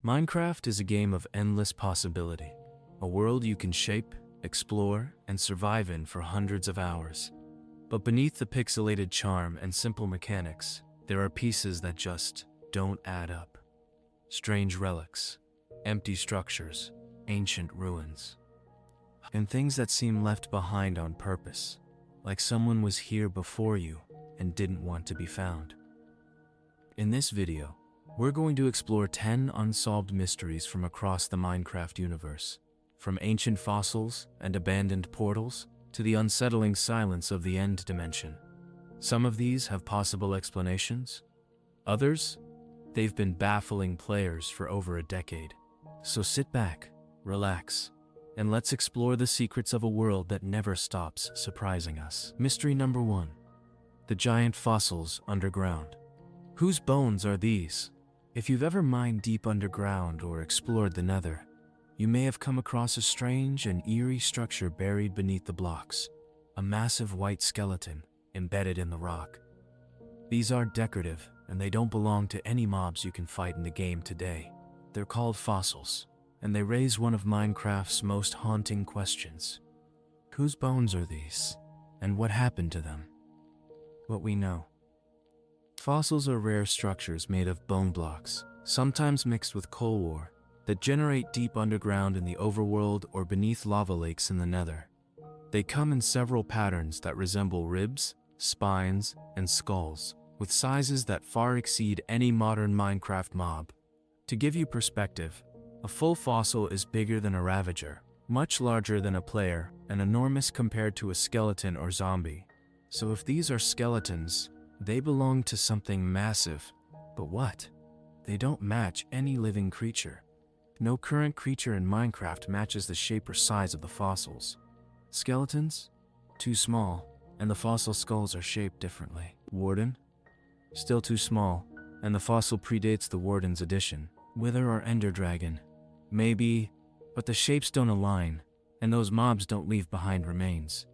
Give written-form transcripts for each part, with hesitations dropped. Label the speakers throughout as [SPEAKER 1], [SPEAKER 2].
[SPEAKER 1] Minecraft is a game of endless possibility, a world you can shape, explore, and survive in for hundreds of hours. But beneath the pixelated charm and simple mechanics, there are pieces that just don't add up. Strange relics, empty structures, ancient ruins, and things that seem left behind on purpose, like someone was here before you and didn't want to be found. In this video, we're going to explore 10 unsolved mysteries from across the Minecraft universe, from ancient fossils and abandoned portals to the unsettling silence of the end dimension. Some of these have possible explanations. Others, they've been baffling players for over a decade. So sit back, relax, and let's explore the secrets of a world that never stops surprising us. Mystery number 1. The giant fossils underground. Whose bones are these? If you've ever mined deep underground or explored the Nether, you may have come across a strange and eerie structure buried beneath the blocks, a massive white skeleton embedded in the rock. These aren't decorative, and they don't belong to any mobs you can fight in the game today. They're called fossils, and they raise one of Minecraft's most haunting questions. Whose bones are these, and what happened to them? What we know. Fossils are rare structures made of bone blocks, sometimes mixed with coal ore, that generate deep underground in the overworld or beneath lava lakes in the Nether. They come in several patterns that resemble ribs, spines, and skulls, with sizes that far exceed any modern Minecraft mob. To give you perspective, a full fossil is bigger than a ravager, much larger than a player, and enormous compared to a skeleton or zombie. So if these are skeletons, they belong to something massive. But what? They don't match any living creature. No current creature in Minecraft matches the shape or size of the fossils. Skeletons? Too small, and the fossil skulls are shaped differently. Warden? Still too small, and the fossil predates the Warden's addition. Wither or Ender Dragon? Maybe, but the shapes don't align, and those mobs don't leave behind remains.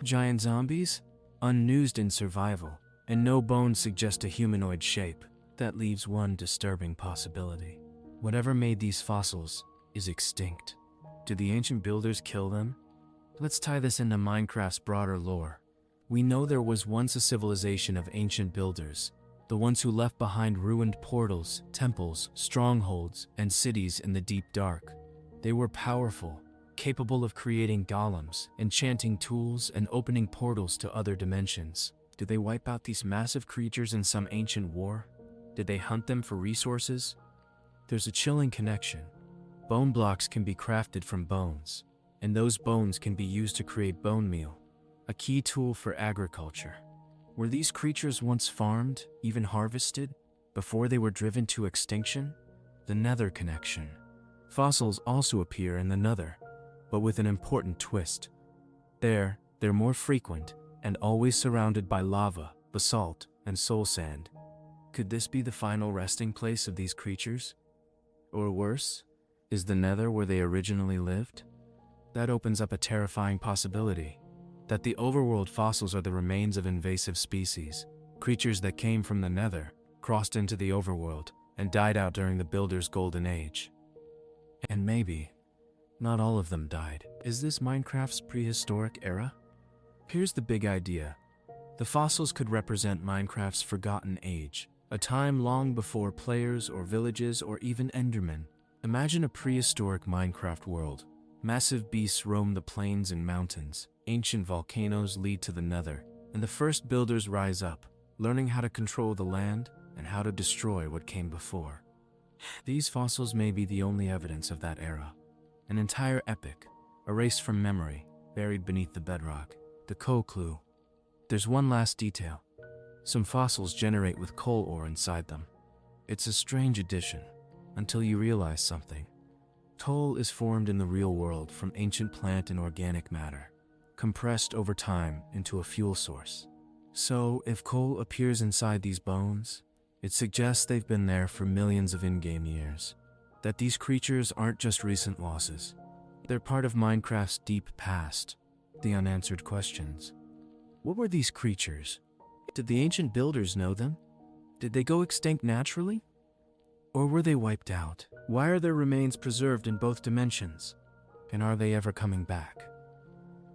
[SPEAKER 1] Giant zombies? Unused in survival, and no bones suggest a humanoid shape. That leaves one disturbing possibility. Whatever made these fossils is extinct. Did the ancient builders kill them? Let's tie this into Minecraft's broader lore. We know there was once a civilization of ancient builders, the ones who left behind ruined portals, temples, strongholds, and cities in the deep dark. They were powerful, capable of creating golems, enchanting tools, and opening portals to other dimensions. Did they wipe out these massive creatures in some ancient war? Did they hunt them for resources? There's a chilling connection. Bone blocks can be crafted from bones, and those bones can be used to create bone meal, a key tool for agriculture. Were these creatures once farmed, even harvested, before they were driven to extinction? The Nether connection. Fossils also appear in the Nether, but with an important twist. There, they're more frequent and always surrounded by lava, basalt, and soul sand. Could this be the final resting place of these creatures? Or worse, is the Nether where they originally lived? That opens up a terrifying possibility, that the overworld fossils are the remains of invasive species, creatures that came from the Nether, crossed into the overworld, and died out during the Builders' Golden Age. And maybe, not all of them died. Is this Minecraft's prehistoric era? Here's the big idea. The fossils could represent Minecraft's forgotten age, a time long before players or villages or even Endermen. Imagine a prehistoric Minecraft world. Massive beasts roam the plains and mountains, ancient volcanoes lead to the Nether, and the first builders rise up, learning how to control the land and how to destroy what came before. These fossils may be the only evidence of that era. An entire epic, erased from memory, buried beneath the bedrock. The coal clue. There's one last detail. Some fossils generate with coal ore inside them. It's a strange addition, until you realize something. Coal is formed in the real world from ancient plant and organic matter, compressed over time into a fuel source. So, if coal appears inside these bones, it suggests they've been there for millions of in-game years. That these creatures aren't just recent losses. They're part of Minecraft's deep past, the unanswered questions. What were these creatures? Did the ancient builders know them? Did they go extinct naturally? Or were they wiped out? Why are their remains preserved in both dimensions? And are they ever coming back?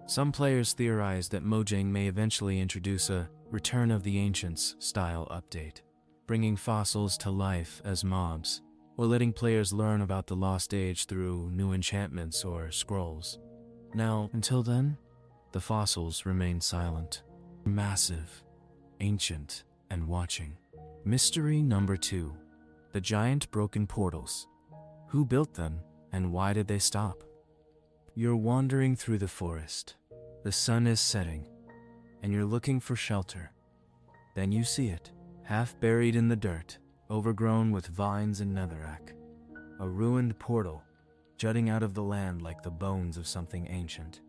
[SPEAKER 1] Some players theorize that Mojang may eventually introduce a Return of the Ancients style update, bringing fossils to life as mobs, or letting players learn about the Lost Age through new enchantments or scrolls. Now, until then, the fossils remain silent, massive, ancient, and watching. Mystery number 2. The giant broken portals. Who built them, and why did they stop? You're wandering through the forest. The sun is setting, and you're looking for shelter. Then you see it, half buried in the dirt, overgrown with vines and netherrack. A ruined portal, jutting out of the land like the bones of something ancient.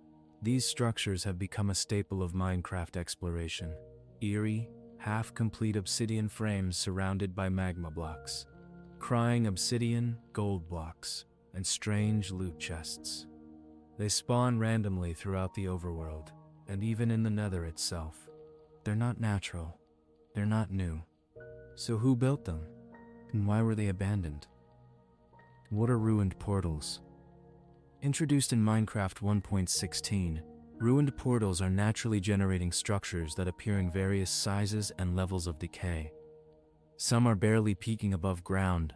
[SPEAKER 1] These structures have become a staple of Minecraft exploration. Eerie, half-complete obsidian frames surrounded by magma blocks. Crying obsidian, gold blocks, and strange loot chests. They spawn randomly throughout the overworld, and even in the Nether itself. They're not natural. They're not new. So who built them? And why were they abandoned? What are ruined portals? Introduced in Minecraft 1.16, ruined portals are naturally generating structures that appear in various sizes and levels of decay. Some are barely peeking above ground,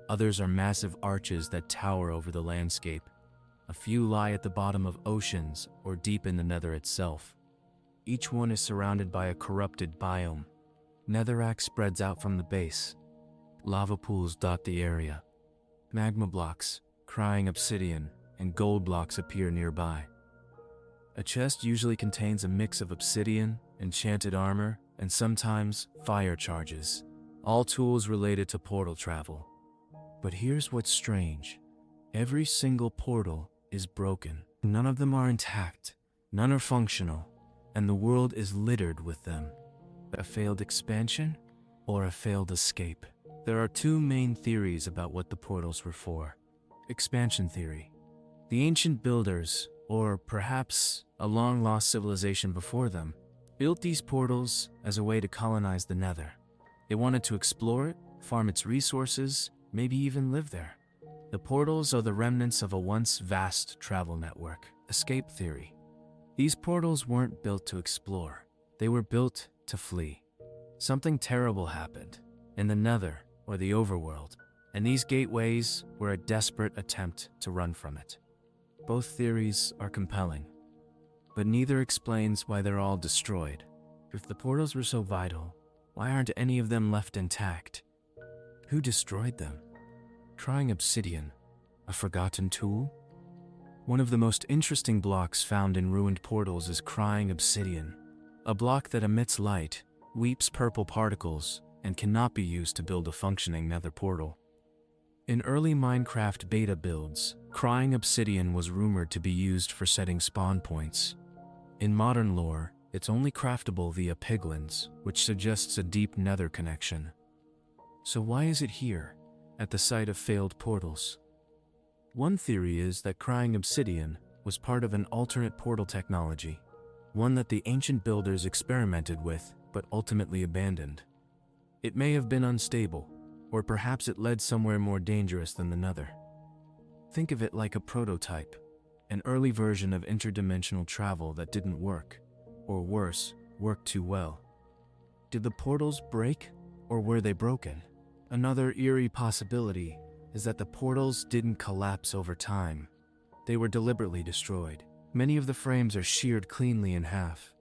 [SPEAKER 1] others are massive arches that tower over the landscape. A few lie at the bottom of oceans or deep in the Nether itself. Each one is surrounded by a corrupted biome. Netherrack spreads out from the base. Lava pools dot the area. Magma blocks, crying obsidian, and gold blocks appear nearby. A chest usually contains a mix of obsidian, enchanted armor, and sometimes fire charges, all tools related to portal travel. But here's what's strange. Every single portal is broken. None of them are intact, none are functional, and the world is littered with them. A failed expansion or a failed escape? There are two main theories about what the portals were for. Expansion theory. The ancient builders, or perhaps a long-lost civilization before them, built these portals as a way to colonize the Nether. They wanted to explore it, farm its resources, maybe even live there. The portals are the remnants of a once vast travel network. Escape theory. These portals weren't built to explore. They were built to flee. Something terrible happened in the Nether or the overworld, and these gateways were a desperate attempt to run from it. Both theories are compelling, but neither explains why they're all destroyed. If the portals were so vital, why aren't any of them left intact? Who destroyed them? Crying obsidian, a forgotten tool? One of the most interesting blocks found in ruined portals is crying obsidian, a block that emits light, weeps purple particles, and cannot be used to build a functioning Nether portal. In early Minecraft beta builds, crying obsidian was rumored to be used for setting spawn points. In modern lore, it's only craftable via piglins, which suggests a deep Nether connection. So why is it here, at the site of failed portals? One theory is that crying obsidian was part of an alternate portal technology, one that the ancient builders experimented with but ultimately abandoned. It may have been unstable, or perhaps it led somewhere more dangerous than the Nether. Think of it like a prototype, an early version of interdimensional travel that didn't work, or worse, worked too well. Did the portals break, or were they broken? Another eerie possibility is that the portals didn't collapse over time. They were deliberately destroyed. Many of the frames are sheared cleanly in half.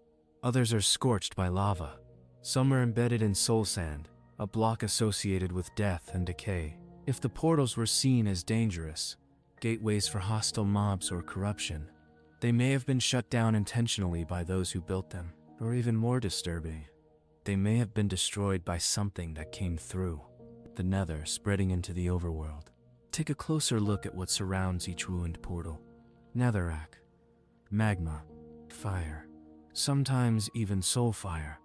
[SPEAKER 1] Others are scorched by lava. Some are embedded in soul sand, a block associated with death and decay. If the portals were seen as dangerous, gateways for hostile mobs or corruption, they may have been shut down intentionally by those who built them. Or even more disturbing, they may have been destroyed by something that came through the Nether, spreading into the overworld. Take a closer look at what surrounds each ruined portal. Netherrack, magma, fire, sometimes even soul fire,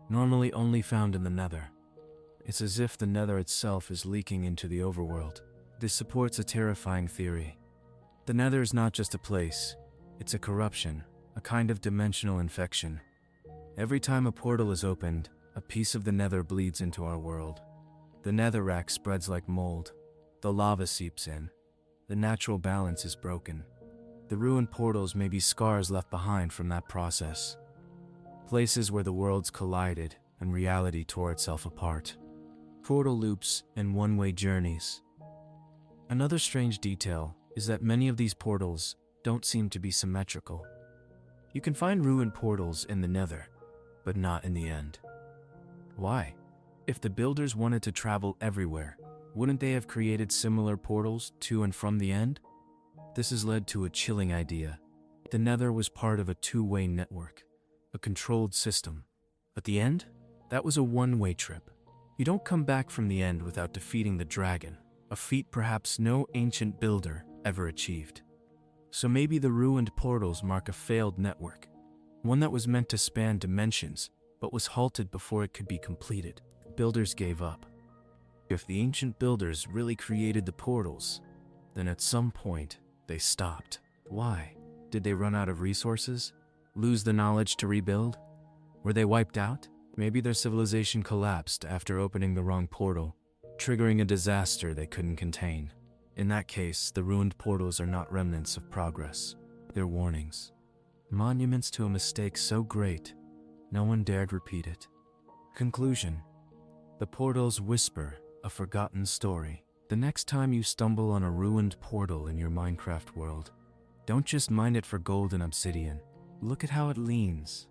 [SPEAKER 1] normally only found in the Nether. It's as if the Nether itself is leaking into the overworld. This supports a terrifying theory. The Nether is not just a place, it's a corruption, a kind of dimensional infection. Every time a portal is opened, a piece of the Nether bleeds into our world. The netherrack spreads like mold. The lava seeps in. The natural balance is broken. The ruined portals may be scars left behind from that process. Places where the worlds collided and reality tore itself apart. Portal loops and one-way journeys. Another strange detail is that many of these portals don't seem to be symmetrical. You can find ruined portals in the Nether, but not in the End. Why? If the builders wanted to travel everywhere, wouldn't they have created similar portals to and from the End? This has led to a chilling idea. The Nether was part of a two-way network, a controlled system. But the End? That was a one-way trip. You don't come back from the End without defeating the dragon, a feat perhaps no ancient builder ever achieved. So maybe the ruined portals mark a failed network, one that was meant to span dimensions, but was halted before it could be completed. Builders gave up. If the ancient builders really created the portals, then at some point they stopped. Why? Did they run out of resources? Lose the knowledge to rebuild? Were they wiped out? Maybe their civilization collapsed after opening the wrong portal, triggering a disaster they couldn't contain. In that case, the ruined portals are not remnants of progress. They're warnings. Monuments to a mistake so great, no one dared repeat it. Conclusion. The portals whisper a forgotten story. The next time you stumble on a ruined portal in your Minecraft world, don't just mine it for gold and obsidian. Look at how it leans,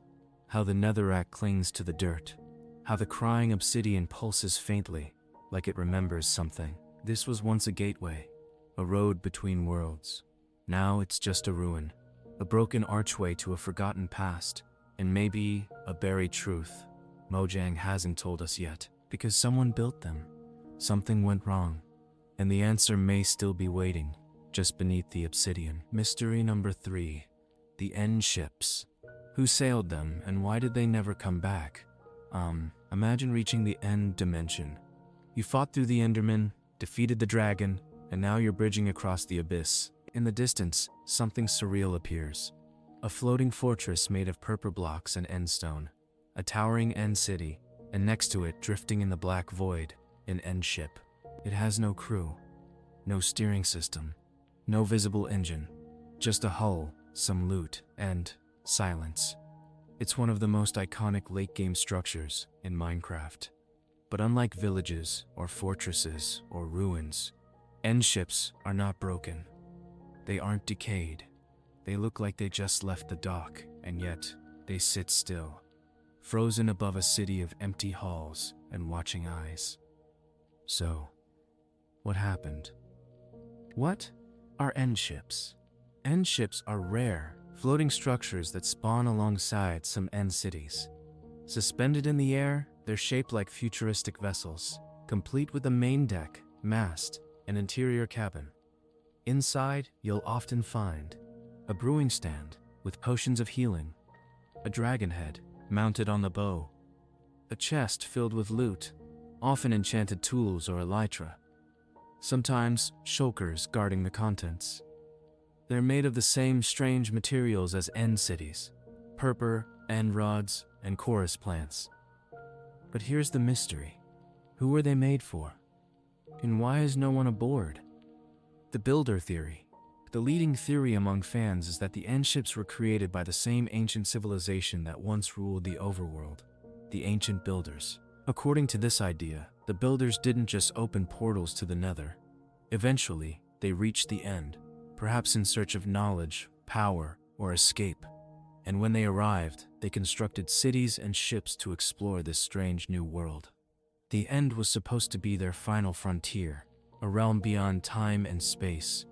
[SPEAKER 1] how the netherrack clings to the dirt, how the crying obsidian pulses faintly, like it remembers something. This was once a gateway, a road between worlds. Now it's just a ruin, a broken archway to a forgotten past, and maybe a buried truth Mojang hasn't told us yet, because someone built them. Something went wrong, and the answer may still be waiting, just beneath the obsidian. Mystery number 3, the End ships. Who sailed them, and why did they never come back? Imagine reaching the End dimension. You fought through the Enderman, defeated the dragon, and now you're bridging across the abyss. In the distance, something surreal appears. A floating fortress made of purple blocks and endstone. A towering End city, and next to it, drifting in the black void, an End ship. It has no crew, no steering system, no visible engine, just a hull, some loot, and silence. It's one of the most iconic late-game structures in Minecraft. But unlike villages or fortresses or ruins, End ships are not broken. They aren't decayed. They look like they just left the dock, and yet they sit still, frozen above a city of empty halls and watching eyes. So, what happened? What are End ships? End ships are rare, floating structures that spawn alongside some End cities. Suspended in the air, they're shaped like futuristic vessels, complete with a main deck, mast, and interior cabin. Inside, you'll often find a brewing stand with potions of healing, a dragon head mounted on the bow, a chest filled with loot, often enchanted tools or elytra, sometimes shulkers guarding the contents. They're made of the same strange materials as End cities, purpur, end rods, and chorus plants. But here's the mystery. Who were they made for? And why is no one aboard? The builder theory. The leading theory among fans is that the End ships were created by the same ancient civilization that once ruled the overworld, the ancient builders. According to this idea, the builders didn't just open portals to the Nether. Eventually, they reached the End, perhaps in search of knowledge, power, or escape. And when they arrived, they constructed cities and ships to explore this strange new world. The End was supposed to be their final frontier, a realm beyond time and space.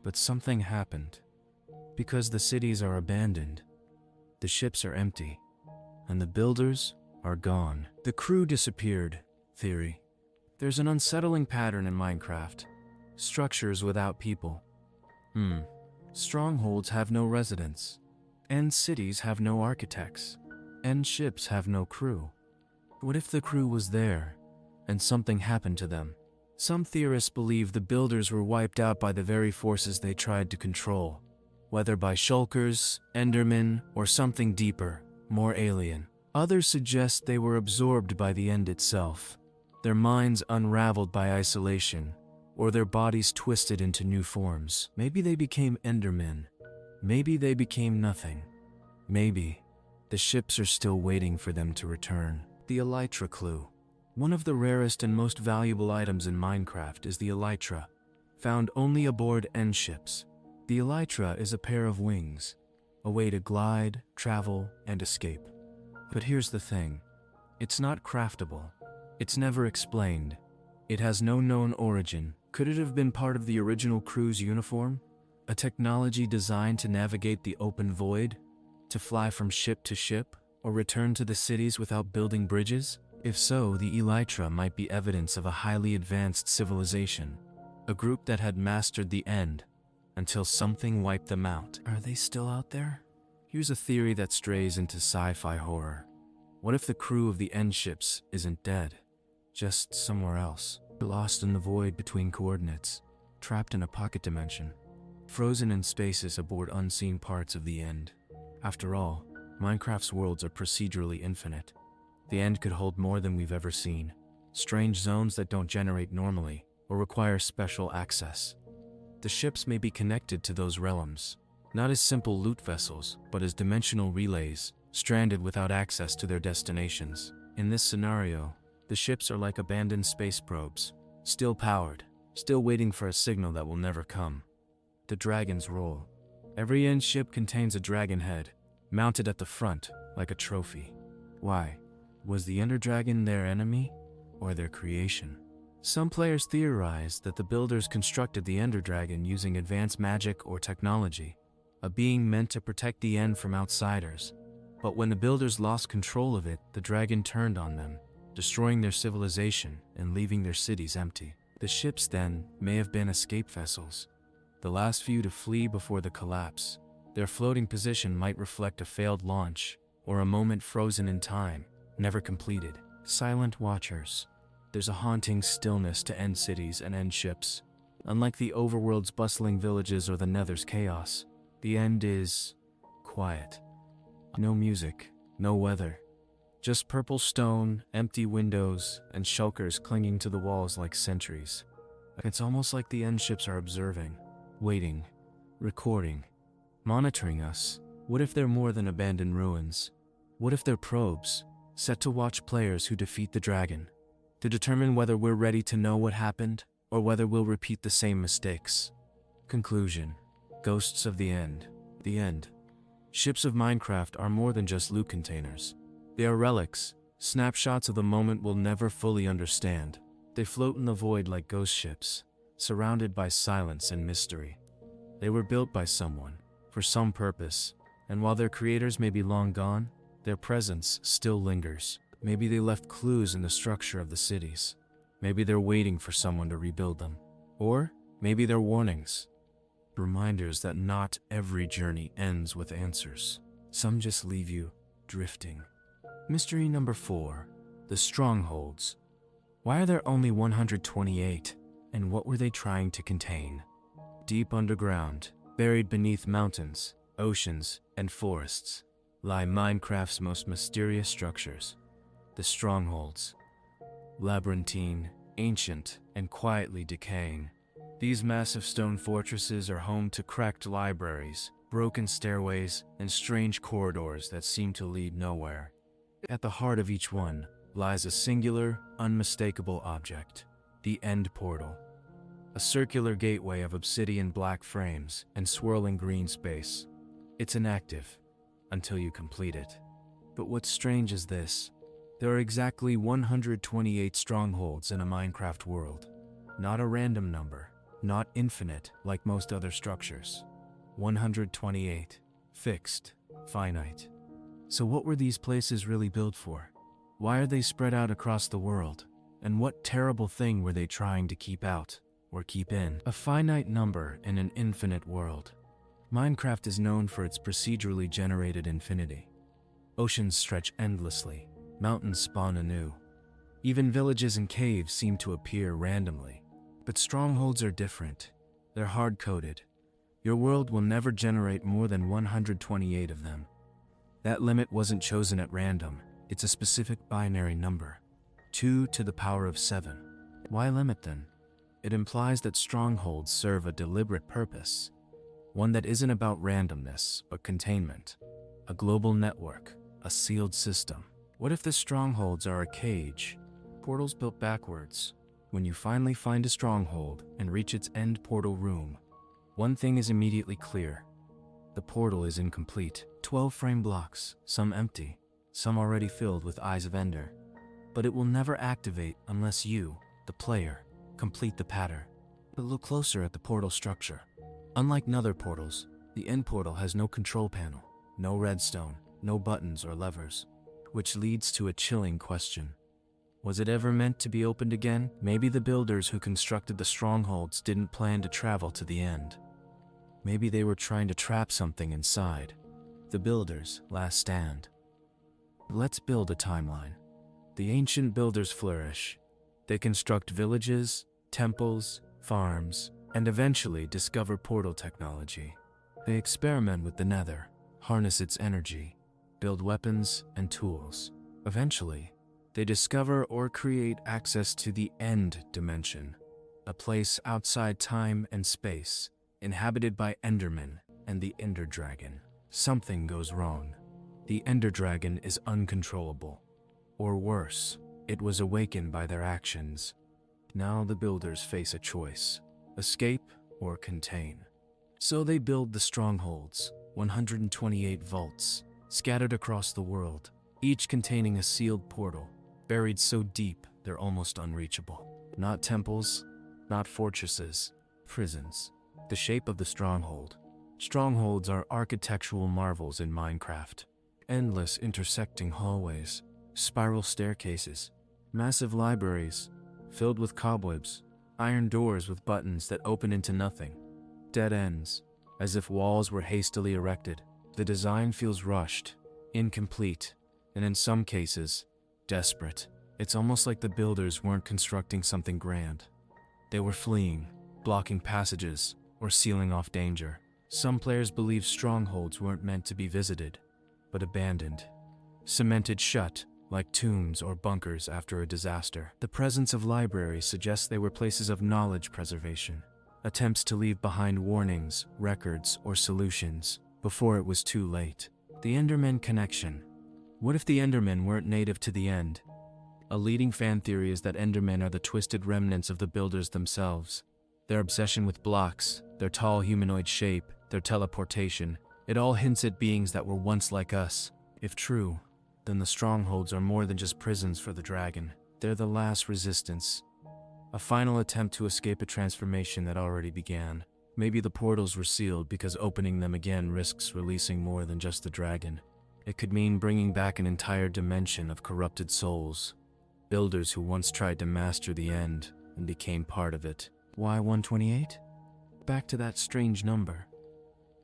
[SPEAKER 1] But something happened. Because the cities are abandoned, the ships are empty, and the builders are gone. The crew disappeared, theory. There's an unsettling pattern in Minecraft. Structures without people. Strongholds have no residents. End cities have no architects. End ships have no crew. What if the crew was there, and something happened to them? Some theorists believe the builders were wiped out by the very forces they tried to control, whether by shulkers, endermen, or something deeper, more alien. Others suggest they were absorbed by the End itself, their minds unraveled by isolation, or their bodies twisted into new forms. Maybe they became Endermen. Maybe they became nothing. Maybe the ships are still waiting for them to return. The elytra clue. One of the rarest and most valuable items in Minecraft is the elytra, found only aboard end ships. The elytra is a pair of wings, a way to glide, travel, and escape. But here's the thing. It's not craftable. It's never explained. It has no known origin. Could it have been part of the original crew's uniform? A technology designed to navigate the open void? To fly from ship to ship? Or return to the cities without building bridges? If so, the elytra might be evidence of a highly advanced civilization, a group that had mastered the end until something wiped them out. Are they still out there? Here's a theory that strays into sci-fi horror. What if the crew of the end ships isn't dead, just somewhere else, lost in the void between coordinates, trapped in a pocket dimension, frozen in spaces aboard unseen parts of the end? After all, Minecraft's worlds are procedurally infinite. The end could hold more than we've ever seen. Strange zones that don't generate normally or require special access. The ships may be connected to those realms, not as simple loot vessels, but as dimensional relays, stranded without access to their destinations. In this scenario, the ships are like abandoned space probes, still powered, still waiting for a signal that will never come. The dragon's role. Every end ship contains a dragon head, mounted at the front like a trophy. Why? Was the Ender Dragon their enemy or their creation? Some players theorize that the builders constructed the Ender Dragon using advanced magic or technology, a being meant to protect the End from outsiders. But when the builders lost control of it, the dragon turned on them, destroying their civilization and leaving their cities empty. The ships then may have been escape vessels, the last few to flee before the collapse. Their floating position might reflect a failed launch or a moment frozen in time, never completed. Silent watchers. There's a haunting stillness to end cities and end ships. Unlike the overworld's bustling villages or the Nether's chaos, the end is quiet. No music, no weather. Just purple stone, empty windows, and shulkers clinging to the walls like sentries. It's almost like the end ships are observing, waiting, recording, monitoring us. What if they're more than abandoned ruins? What if they're probes, set to watch players who defeat the dragon, to determine whether we're ready to know what happened or whether we'll repeat the same mistakes? Conclusion. Ghosts of the End. The End. Ships of Minecraft are more than just loot containers. They are relics, snapshots of the moment we'll never fully understand. They float in the void like ghost ships, surrounded by silence and mystery. They were built by someone, for some purpose, and while their creators may be long gone, their presence still lingers. Maybe they left clues in the structure of the cities. Maybe they're waiting for someone to rebuild them. Or maybe they're warnings. Reminders that not every journey ends with answers. Some just leave you drifting. Mystery number 4. The Strongholds. Why are there only 128? And what were they trying to contain? Deep underground, buried beneath mountains, oceans, and forests, lie Minecraft's most mysterious structures, the Strongholds. Labyrinthine, ancient, and quietly decaying, these massive stone fortresses are home to cracked libraries, broken stairways, and strange corridors that seem to lead nowhere. At the heart of each one lies a singular, unmistakable object, the End Portal. A circular gateway of obsidian black frames and swirling green space. It's inactive until you complete it. But what's strange is this. There are exactly 128 strongholds in a Minecraft world. Not a random number, not infinite like most other structures. 128. Fixed. Finite. So what were these places really built for? Why are they spread out across the world? And what terrible thing were they trying to keep out or keep in? A finite number in an infinite world. Minecraft is known for its procedurally generated infinity. Oceans stretch endlessly, mountains spawn anew. Even villages and caves seem to appear randomly. But strongholds are different. They're hard-coded. Your world will never generate more than 128 of them. That limit wasn't chosen at random. It's a specific binary number. 2 to the power of 7. Why limit then? It implies that strongholds serve a deliberate purpose, one that isn't about randomness, but containment. A global network, a sealed system. What if the strongholds are a cage? Portals built backwards. When you finally find a stronghold and reach its end portal room, one thing is immediately clear. The portal is incomplete. 12 frame blocks, some empty, some already filled with Eyes of Ender. But it will never activate unless you, the player, complete the pattern. But look closer at the portal structure. Unlike nether portals, the end portal has no control panel, no redstone, no buttons or levers, which leads to a chilling question. Was it ever meant to be opened again? Maybe the builders who constructed the strongholds didn't plan to travel to the end. Maybe they were trying to trap something inside. The builders' last stand. Let's build a timeline. The ancient builders flourish. They construct villages, temples, farms, and eventually discover portal technology. They experiment with the nether, harness its energy, build weapons and tools. Eventually, they discover or create access to the end dimension, a place outside time and space, inhabited by Endermen and the Ender Dragon. Something goes wrong. The Ender Dragon is uncontrollable. Or worse, it was awakened by their actions. Now the builders face a choice: escape or contain. So they build the strongholds, 128 vaults, scattered across the world, each containing a sealed portal, buried so deep they're almost unreachable. Not temples, not fortresses, prisons. The shape of the stronghold. Strongholds are architectural marvels in Minecraft. Endless intersecting hallways, spiral staircases, massive libraries filled with cobwebs, iron doors with buttons that open into nothing, dead ends, as if walls were hastily erected. The design feels rushed, incomplete, and in some cases, desperate. It's almost like the builders weren't constructing something grand. They were fleeing, blocking passages, or sealing off danger. Some players believe strongholds weren't meant to be visited, but abandoned, cemented shut like tombs or bunkers after a disaster. The presence of libraries suggests they were places of knowledge preservation, attempts to leave behind warnings, records, or solutions before it was too late. The Endermen connection. What if the Endermen weren't native to the end? A leading fan theory is that Endermen are the twisted remnants of the builders themselves. Their obsession with blocks, their tall humanoid shape, their teleportation, it all hints at beings that were once like us. If true, then the strongholds are more than just prisons for the dragon. They're the last resistance. A final attempt to escape a transformation that already began. Maybe the portals were sealed because opening them again risks releasing more than just the dragon. It could mean bringing back an entire dimension of corrupted souls. Builders who once tried to master the end and became part of it. Why 128? Back to that strange number.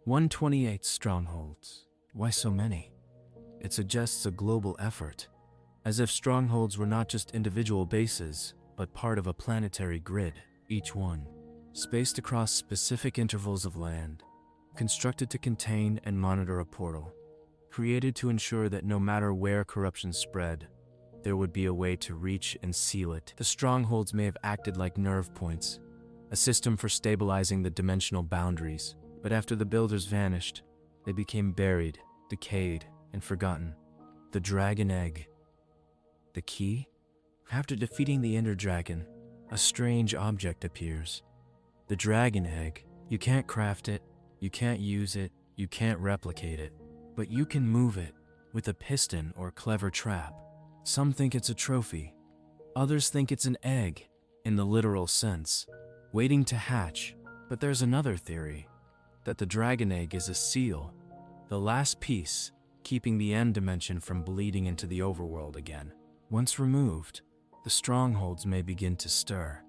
[SPEAKER 1] 128 strongholds. Why so many? It suggests a global effort, as if strongholds were not just individual bases, but part of a planetary grid, each one spaced across specific intervals of land, constructed to contain and monitor a portal, created to ensure that no matter where corruption spread, there would be a way to reach and seal it. The strongholds may have acted like nerve points, a system for stabilizing the dimensional boundaries, but after the builders vanished, they became buried, decayed, and forgotten. The dragon egg. The key? After defeating the Ender Dragon, a strange object appears. The dragon egg. You can't craft it, you can't use it, you can't replicate it, but you can move it with a piston or clever trap. Some think it's a trophy. Others think it's an egg, in the literal sense, waiting to hatch. But there's another theory, that the dragon egg is a seal, the last piece, keeping the end dimension from bleeding into the overworld again. Once removed, the strongholds may begin to stir,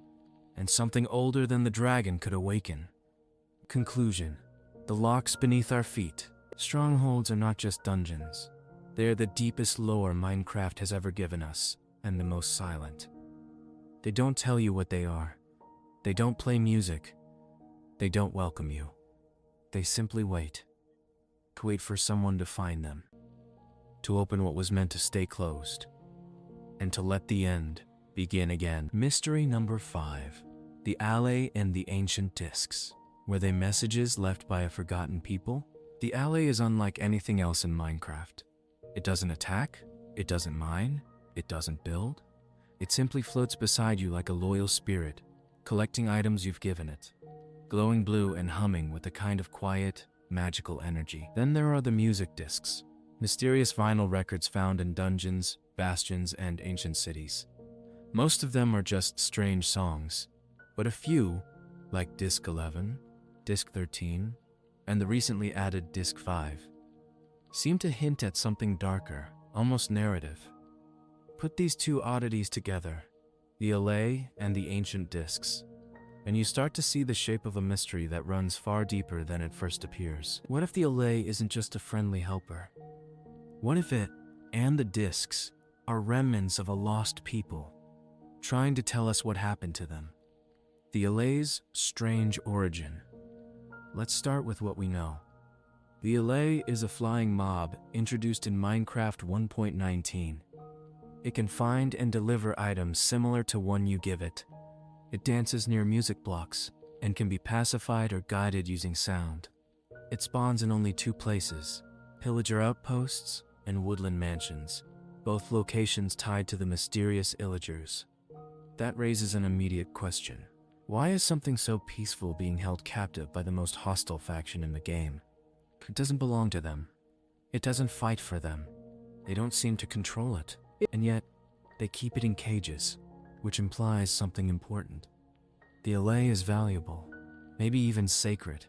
[SPEAKER 1] and something older than the dragon could awaken. Conclusion. The locks beneath our feet. Strongholds are not just dungeons. They are the deepest lore Minecraft has ever given us, and the most silent. They don't tell you what they are. They don't play music. They don't welcome you. They simply wait. To wait for someone to find them. To open what was meant to stay closed. And to let the end begin again. Mystery number 5. The Allay and the Ancient Discs. Were they messages left by a forgotten people? The Allay is unlike anything else in Minecraft. It doesn't attack, it doesn't mine, it doesn't build. It simply floats beside you like a loyal spirit, collecting items you've given it, glowing blue and humming with a kind of quiet, magical energy. Then there are the music discs, mysterious vinyl records found in dungeons, bastions, and ancient cities. Most of them are just strange songs, but a few, like Disc 11, Disc 13, and the recently added Disc 5, seem to hint at something darker, almost narrative. Put these two oddities together, the Allay and the Ancient Discs, and you start to see the shape of a mystery that runs far deeper than it first appears. What if the Allay isn't just a friendly helper? What if it, and the discs, are remnants of a lost people, trying to tell us what happened to them? The Allay's strange origin. Let's start with what we know. The Allay is a flying mob introduced in Minecraft 1.19. It can find and deliver items similar to one you give it. It dances near music blocks and can be pacified or guided using sound. It spawns in only 2 places, pillager outposts and woodland mansions, both locations tied to the mysterious illagers. That raises an immediate question. Why is something so peaceful being held captive by the most hostile faction in the game? It doesn't belong to them. It doesn't fight for them. They don't seem to control it. And yet, they keep it in cages, which implies something important. The Allay is valuable, maybe even sacred.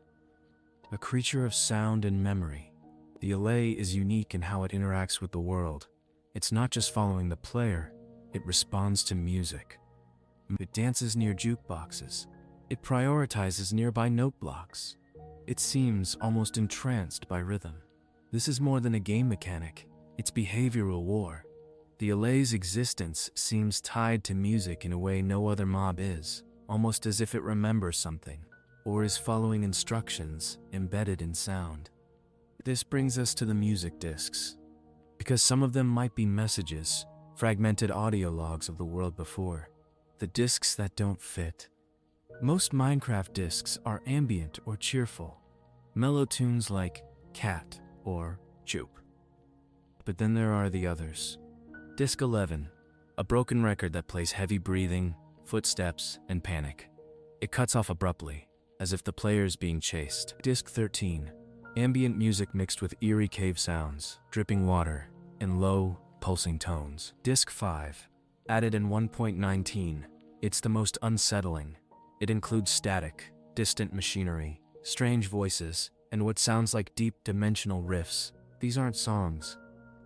[SPEAKER 1] A creature of sound and memory. The Allay is unique in how it interacts with the world. It's not just following the player, it responds to music. It dances near jukeboxes. It prioritizes nearby note blocks. It seems almost entranced by rhythm. This is more than a game mechanic. It's behavioral war. The Allay's existence seems tied to music in a way no other mob is, almost as if it remembers something, or is following instructions embedded in sound. This brings us to the music discs, because some of them might be messages, fragmented audio logs of the world before. The discs that don't fit. Most Minecraft discs are ambient or cheerful, mellow tunes like Cat or Choop. But then there are the others. Disc 11, a broken record that plays heavy breathing, footsteps, and panic. It cuts off abruptly, as if the player's being chased. Disc 13, ambient music mixed with eerie cave sounds, dripping water, and low, pulsing tones. Disc 5, added in 1.19, it's the most unsettling. It includes static, distant machinery, strange voices, and what sounds like deep dimensional riffs. These aren't songs,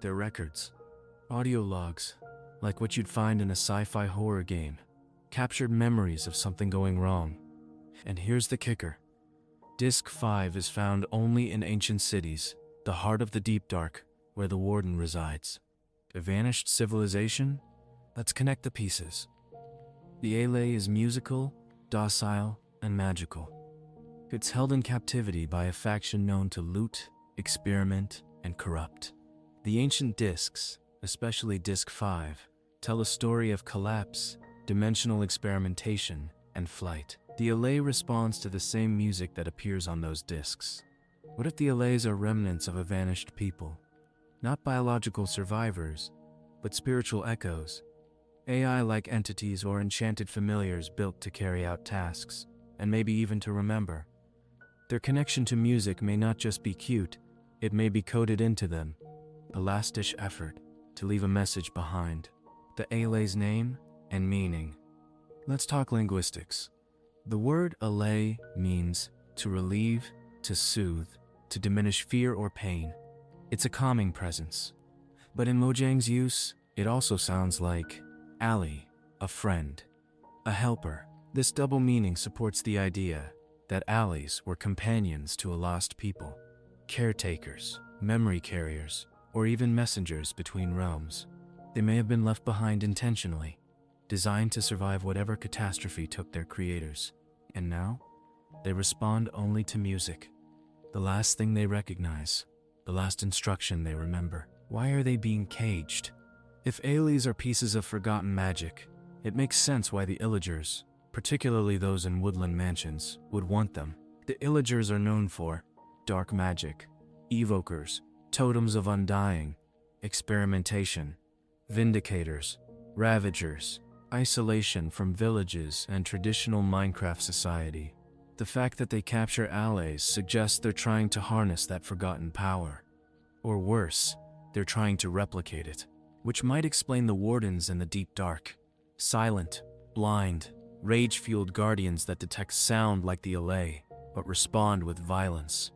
[SPEAKER 1] they're records. Audio logs, like what you'd find in a sci-fi horror game, captured memories of something going wrong. And here's the kicker. Disc 5 is found only in ancient cities, the heart of the deep dark, where the Warden resides. A vanished civilization? Let's connect the pieces. The Allay is musical, docile, and magical. It's held in captivity by a faction known to loot, experiment, and corrupt. The ancient discs, especially Disc 5, tell a story of collapse, dimensional experimentation, and flight. The Allay responds to the same music that appears on those discs. What if the Allays are remnants of a vanished people? Not biological survivors, but spiritual echoes. AI-like entities or enchanted familiars built to carry out tasks, and maybe even to remember. Their connection to music may not just be cute, it may be coded into them. A last-ditch effort to leave a message behind. The Allay's name and meaning. Let's talk linguistics. The word allay means to relieve, to soothe, to diminish fear or pain. It's a calming presence. But in Mojang's use, it also sounds like ally, a friend, a helper. This double meaning supports the idea that allies were companions to a lost people, caretakers, memory carriers, or even messengers between realms. They may have been left behind intentionally, designed to survive whatever catastrophe took their creators. And now, they respond only to music. The last thing they recognize, the last instruction they remember. Why are they being caged? If Allays are pieces of forgotten magic, It makes sense why the Illagers, particularly those in woodland mansions, would want them. The Illagers are known for dark magic, evokers, totems of undying, experimentation, vindicators, ravagers, isolation from villages and traditional Minecraft society. The fact that they capture allays suggests they're trying to harness that forgotten power. Or worse, they're trying to replicate it, which might explain the wardens in the deep dark. Silent, blind, rage-fueled guardians that detect sound like the Allay, but respond with violence.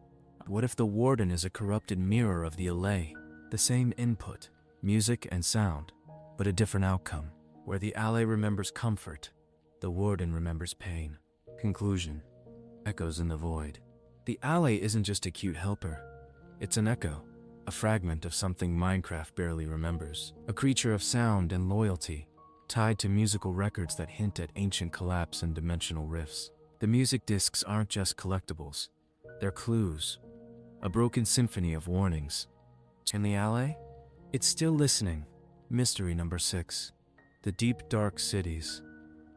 [SPEAKER 1] What if the warden is a corrupted mirror of the Allay? The same input, music and sound, but a different outcome. Where the Allay remembers comfort, the warden remembers pain. Conclusion. Echoes in the void. The Allay isn't just a cute helper. It's an echo, a fragment of something Minecraft barely remembers. A creature of sound and loyalty, tied to musical records that hint at ancient collapse and dimensional rifts. The music discs aren't just collectibles. They're clues. A broken symphony of warnings. And the Allay? It's still listening. Mystery number 6. The deep dark cities.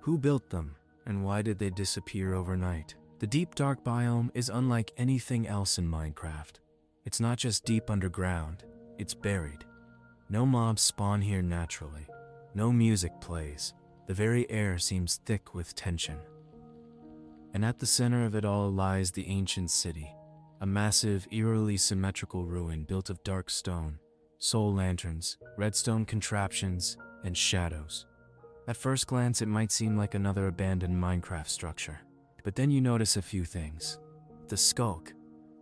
[SPEAKER 1] Who built them, and why did they disappear overnight? The deep dark biome is unlike anything else in Minecraft. It's not just deep underground, it's buried. No mobs spawn here naturally. No music plays. The very air seems thick with tension. And at the center of it all lies the ancient city, a massive, eerily symmetrical ruin built of dark stone, soul lanterns, redstone contraptions, and shadows. At first glance, it might seem like another abandoned Minecraft structure. But then you notice a few things. The skulk,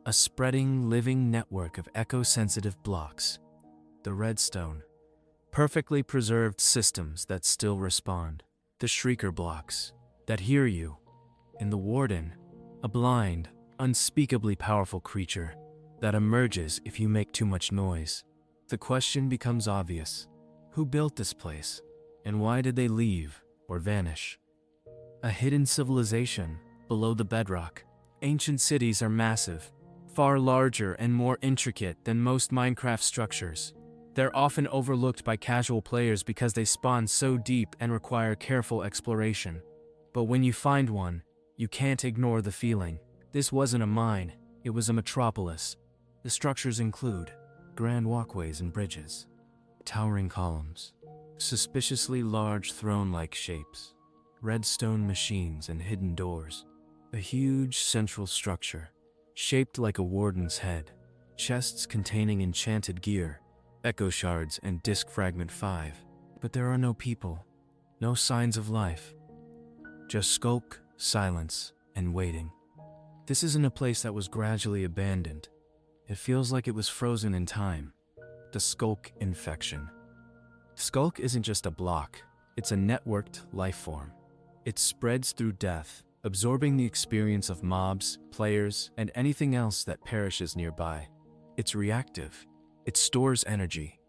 [SPEAKER 1] a spreading, living network of echo-sensitive blocks. The redstone, perfectly preserved systems that still respond. The shrieker blocks, that hear you. And the warden, a blind, unspeakably powerful creature that emerges if you make too much noise. The question becomes obvious. Who built this place? And why did they leave or vanish? A hidden civilization below the bedrock. Ancient cities are massive, far larger and more intricate than most Minecraft structures. They're often overlooked by casual players because they spawn so deep and require careful exploration. But when you find one, you can't ignore the feeling. This wasn't a mine, it was a metropolis. The structures include grand walkways and bridges, towering columns, suspiciously large throne-like shapes, redstone machines and hidden doors. A huge central structure, shaped like a warden's head, chests containing enchanted gear, echo shards and disk fragment 5. But there are no people, no signs of life. Just skulk, silence, and waiting. This isn't a place that was gradually abandoned. It feels like it was frozen in time. The skulk infection. Skulk isn't just a block, it's a networked life form. It spreads through death, absorbing the experience of mobs, players, and anything else that perishes nearby. It's reactive. It stores energy.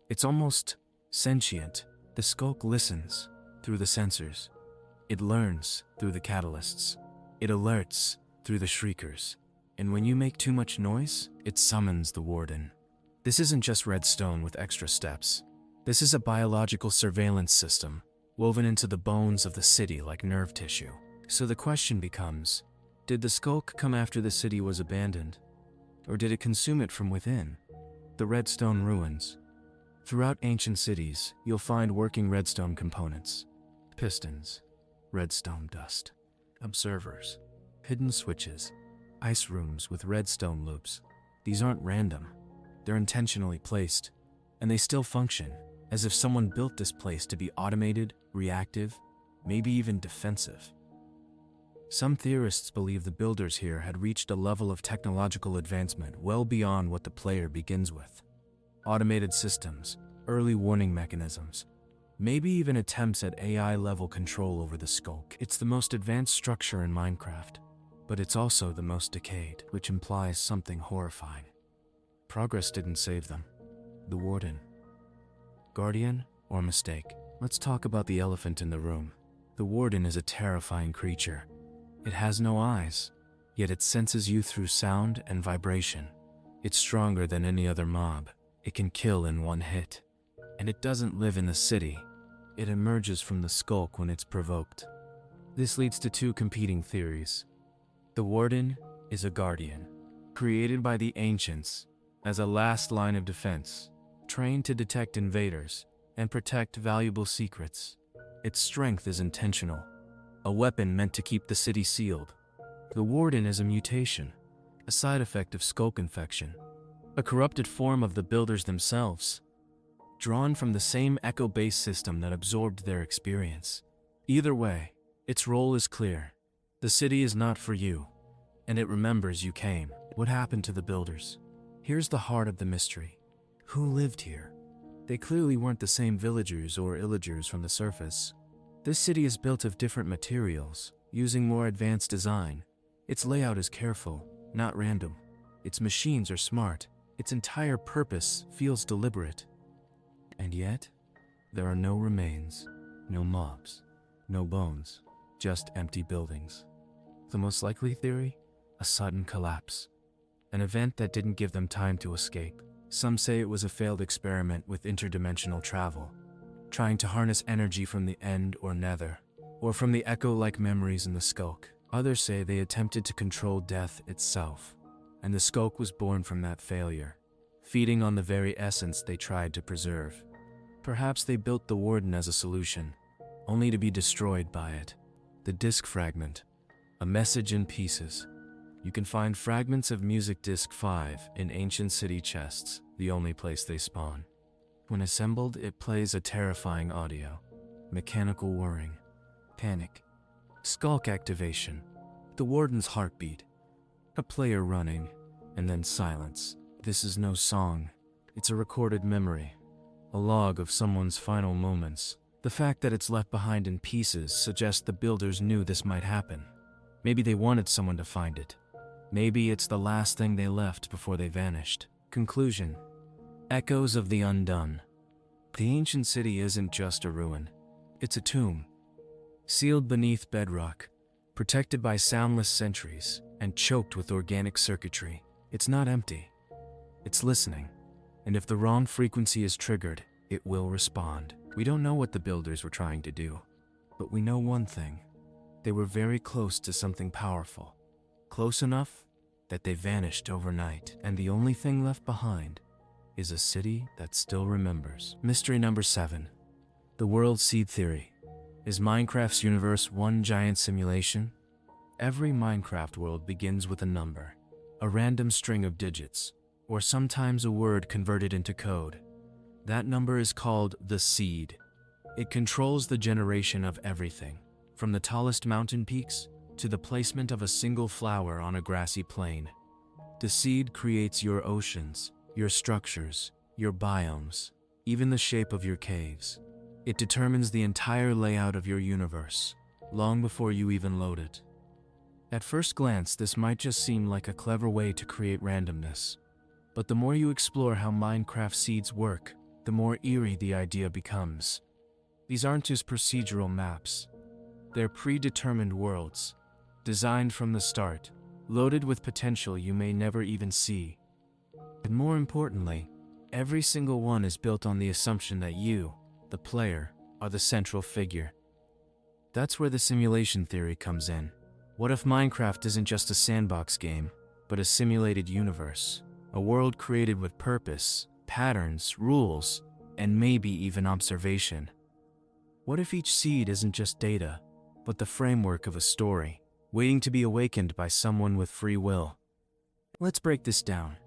[SPEAKER 1] It's almost sentient. The skulk listens through the sensors. It learns through the catalysts. It alerts through the shriekers. And when you make too much noise, it summons the warden. This isn't just redstone with extra steps. This is a biological surveillance system, woven into the bones of the city like nerve tissue. So the question becomes, did the skulk come after the city was abandoned? Or did it consume it from within? The redstone ruins. Throughout ancient cities, you'll find working redstone components. Pistons, redstone dust, observers, hidden switches, ice rooms with redstone loops. These aren't random. They're intentionally placed, and they still function, as if someone built this place to be automated, reactive, maybe even defensive. Some theorists believe the builders here had reached a level of technological advancement well beyond what the player begins with. Automated systems, early warning mechanisms, maybe even attempts at AI-level control over the skulk. It's the most advanced structure in Minecraft, but it's also the most decayed, which implies something horrifying. Progress didn't save them. The warden. Guardian or mistake? Let's talk about the elephant in the room. The warden is a terrifying creature. It has no eyes, yet it senses you through sound and vibration. It's stronger than any other mob. It can kill in one hit. And it doesn't live in the city. It emerges from the skulk when it's provoked. This leads to two competing theories. The Warden is a guardian, created by the ancients as a last line of defense, trained to detect invaders and protect valuable secrets. Its strength is intentional, a weapon meant to keep the city sealed. The Warden is a mutation, a side effect of skulk infection, a corrupted form of the builders themselves, drawn from the same echo-based system that absorbed their experience. Either way, its role is clear. The city is not for you, and it remembers you came. What happened to the builders? Here's the heart of the mystery. Who lived here? They clearly weren't the same villagers or illagers from the surface. This city is built of different materials, using more advanced design. Its layout is careful, not random. Its machines are smart. Its entire purpose feels deliberate. And yet, there are no remains, no mobs, no bones, just empty buildings. The most likely theory? A sudden collapse. An event that didn't give them time to escape. Some say it was a failed experiment with interdimensional travel, trying to harness energy from the end or nether, or from the echo-like memories in the skulk. Others say they attempted to control death itself, and the skulk was born from that failure, feeding on the very essence they tried to preserve. Perhaps they built the Warden as a solution, only to be destroyed by it. The disc fragment, a message in pieces. You can find fragments of Music Disc 5 in ancient city chests, the only place they spawn. When assembled, it plays a terrifying audio. Mechanical whirring, panic, skulk activation, the Warden's heartbeat, a player running, and then silence. This is no song. It's a recorded memory, a log of someone's final moments. The fact that it's left behind in pieces suggests the builders knew this might happen. Maybe they wanted someone to find it. Maybe it's the last thing they left before they vanished. Conclusion. Echoes of the undone. The ancient city isn't just a ruin. It's a tomb, sealed beneath bedrock, protected by soundless sentries, and choked with organic circuitry. It's not empty. It's listening. And if the wrong frequency is triggered, it will respond. We don't know what the builders were trying to do, but we know one thing. They were very close to something powerful. Close enough that they vanished overnight, and the only thing left behind is a city that still remembers. Mystery number 7. The World Seed Theory. Is Minecraft's universe one giant simulation? Every Minecraft world begins with a number, a random string of digits, or sometimes a word converted into code. That number is called the seed. It controls the generation of everything, from the tallest mountain peaks to the placement of a single flower on a grassy plain. The seed creates your oceans, your structures, your biomes, even the shape of your caves. It determines the entire layout of your universe, long before you even load it. At first glance, this might just seem like a clever way to create randomness. But the more you explore how Minecraft seeds work, the more eerie the idea becomes. These aren't just procedural maps. They're predetermined worlds, designed from the start, loaded with potential you may never even see. And more importantly, every single one is built on the assumption that you, the player, are the central figure. That's where the simulation theory comes in. What if Minecraft isn't just a sandbox game, but a simulated universe? A world created with purpose, patterns, rules, and maybe even observation. What if each seed isn't just data, but the framework of a story, waiting to be awakened by someone with free will? Let's break this down.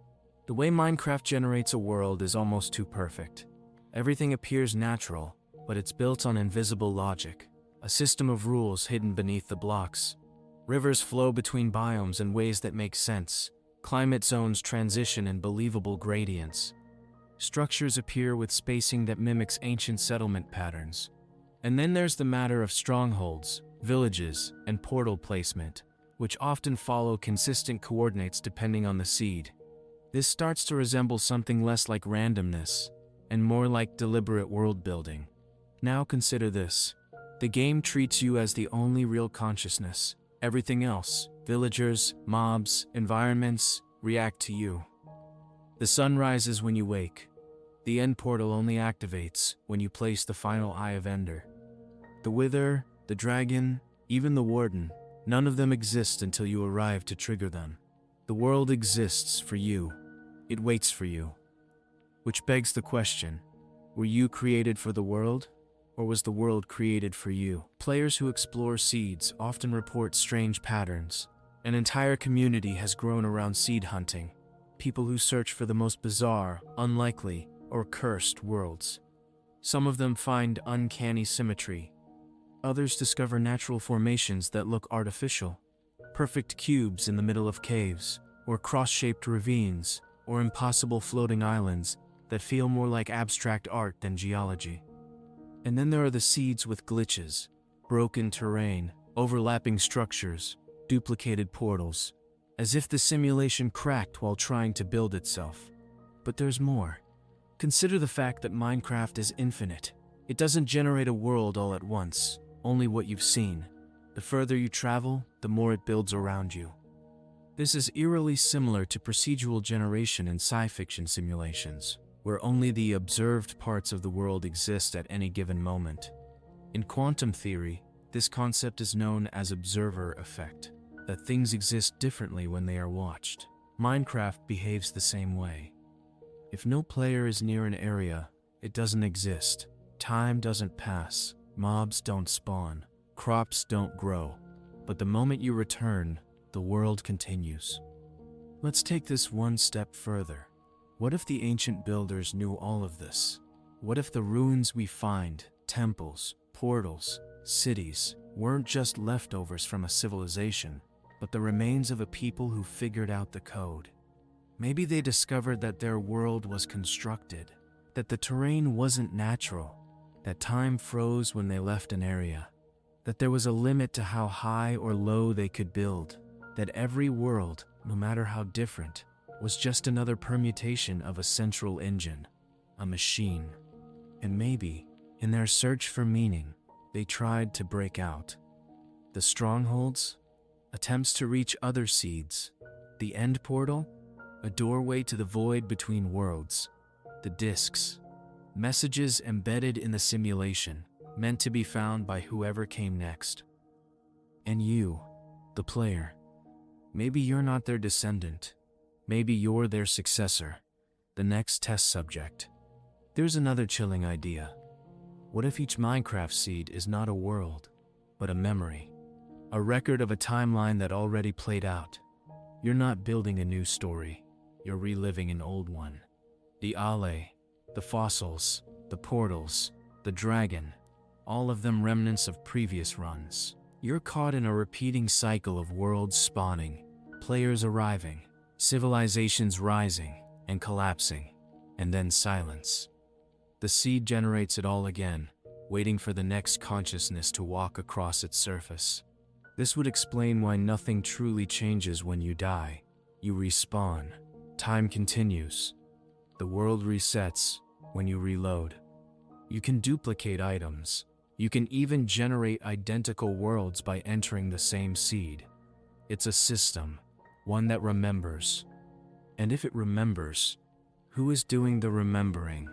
[SPEAKER 1] The way Minecraft generates a world is almost too perfect. Everything appears natural, but it's built on invisible logic, a system of rules hidden beneath the blocks. Rivers flow between biomes in ways that make sense. Climate zones transition in believable gradients. Structures appear with spacing that mimics ancient settlement patterns. And then there's the matter of strongholds, villages, and portal placement, which often follow consistent coordinates depending on the seed. This starts to resemble something less like randomness, and more like deliberate world building. Now consider this. The game treats you as the only real consciousness. Everything else, villagers, mobs, environments, react to you. The sun rises when you wake. The end portal only activates when you place the final Eye of Ender. The Wither, the Dragon, even the Warden, none of them exist until you arrive to trigger them. The world exists for you. It waits for you. Which begs the question, were you created for the world, or was the world created for you? Players who explore seeds often report strange patterns. An entire community has grown around seed hunting. People who search for the most bizarre, unlikely, or cursed worlds. Some of them find uncanny symmetry. Others discover natural formations that look artificial. Perfect cubes in the middle of caves, or cross-shaped ravines, or impossible floating islands that feel more like abstract art than geology. And then there are the seeds with glitches, broken terrain, overlapping structures, duplicated portals, as if the simulation cracked while trying to build itself. But there's more. Consider the fact that Minecraft is infinite. It doesn't generate a world all at once, only what you've seen. The further you travel, the more it builds around you. This is eerily similar to procedural generation in sci-fiction simulations, where only the observed parts of the world exist at any given moment. In quantum theory, this concept is known as observer effect, that things exist differently when they are watched. Minecraft behaves the same way. If no player is near an area, it doesn't exist. Time doesn't pass, mobs don't spawn, crops don't grow. But the moment you return, the world continues. Let's take this one step further. What if the ancient builders knew all of this? What if the ruins we find, temples, portals, cities, weren't just leftovers from a civilization, but the remains of a people who figured out the code? Maybe they discovered that their world was constructed, that the terrain wasn't natural, that time froze when they left an area, that there was a limit to how high or low they could build, that every world, no matter how different, was just another permutation of a central engine, a machine. And maybe, in their search for meaning, they tried to break out. The strongholds, attempts to reach other seeds, the end portal, a doorway to the void between worlds, the discs, messages embedded in the simulation, meant to be found by whoever came next. And you, the player, maybe you're not their descendant. Maybe you're their successor, the next test subject. There's another chilling idea. What if each Minecraft seed is not a world, but a memory? A record of a timeline that already played out. You're not building a new story. You're reliving an old one. The Allay, the fossils, the portals, the dragon, all of them remnants of previous runs. You're caught in a repeating cycle of worlds spawning, players arriving, civilizations rising and collapsing, and then silence. The seed generates it all again, waiting for the next consciousness to walk across its surface. This would explain why nothing truly changes when you die. You respawn. Time continues. The world resets when you reload. You can duplicate items. You can even generate identical worlds by entering the same seed. It's a system, one that remembers. And if it remembers, who is doing the remembering?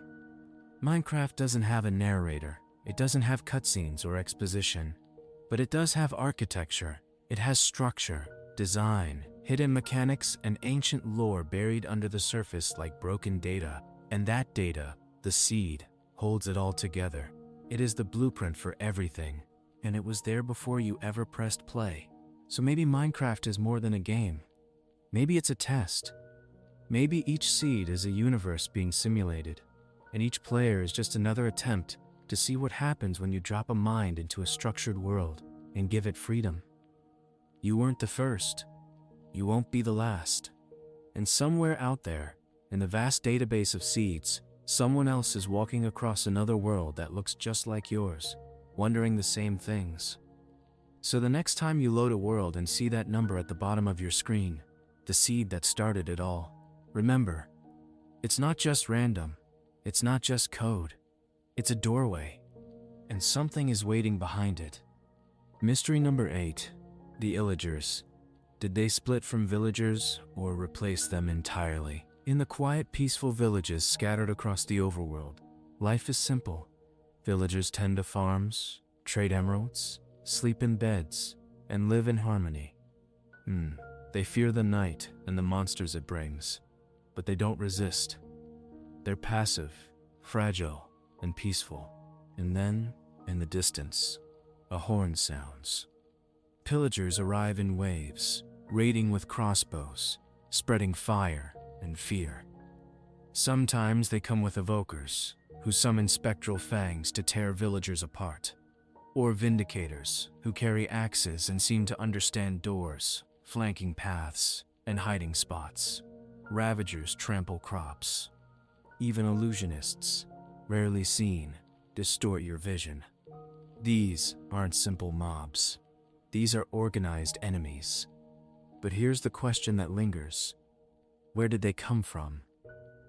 [SPEAKER 1] Minecraft doesn't have a narrator. It doesn't have cutscenes or exposition. But it does have architecture. It has structure, design, hidden mechanics, and ancient lore buried under the surface like broken data. And that data, the seed, holds it all together. It is the blueprint for everything, and it was there before you ever pressed play. So maybe Minecraft is more than a game. Maybe it's a test. Maybe each seed is a universe being simulated, and each player is just another attempt to see what happens when you drop a mind into a structured world and give it freedom. You weren't the first. You won't be the last. And somewhere out there, in the vast database of seeds, someone else is walking across another world that looks just like yours, wondering the same things. So the next time you load a world and see that number at the bottom of your screen, the seed that started it all, remember, it's not just random. It's not just code. It's a doorway, and something is waiting behind it. Mystery number 8, the Illagers. Did they split from villagers or replace them entirely? In the quiet, peaceful villages scattered across the overworld, life is simple. Villagers tend to farms, trade emeralds, sleep in beds, and live in harmony. They fear the night and the monsters it brings, but they don't resist. They're passive, fragile, and peaceful. And then, in the distance, a horn sounds. Pillagers arrive in waves, raiding with crossbows, spreading fire and fear. Sometimes they come with evokers, who summon spectral fangs to tear villagers apart, or vindicators, who carry axes and seem to understand doors, flanking paths, and hiding spots. Ravagers trample crops. Even illusionists, rarely seen, distort your vision. These aren't simple mobs. These are organized enemies. But here's the question that lingers. Where did they come from?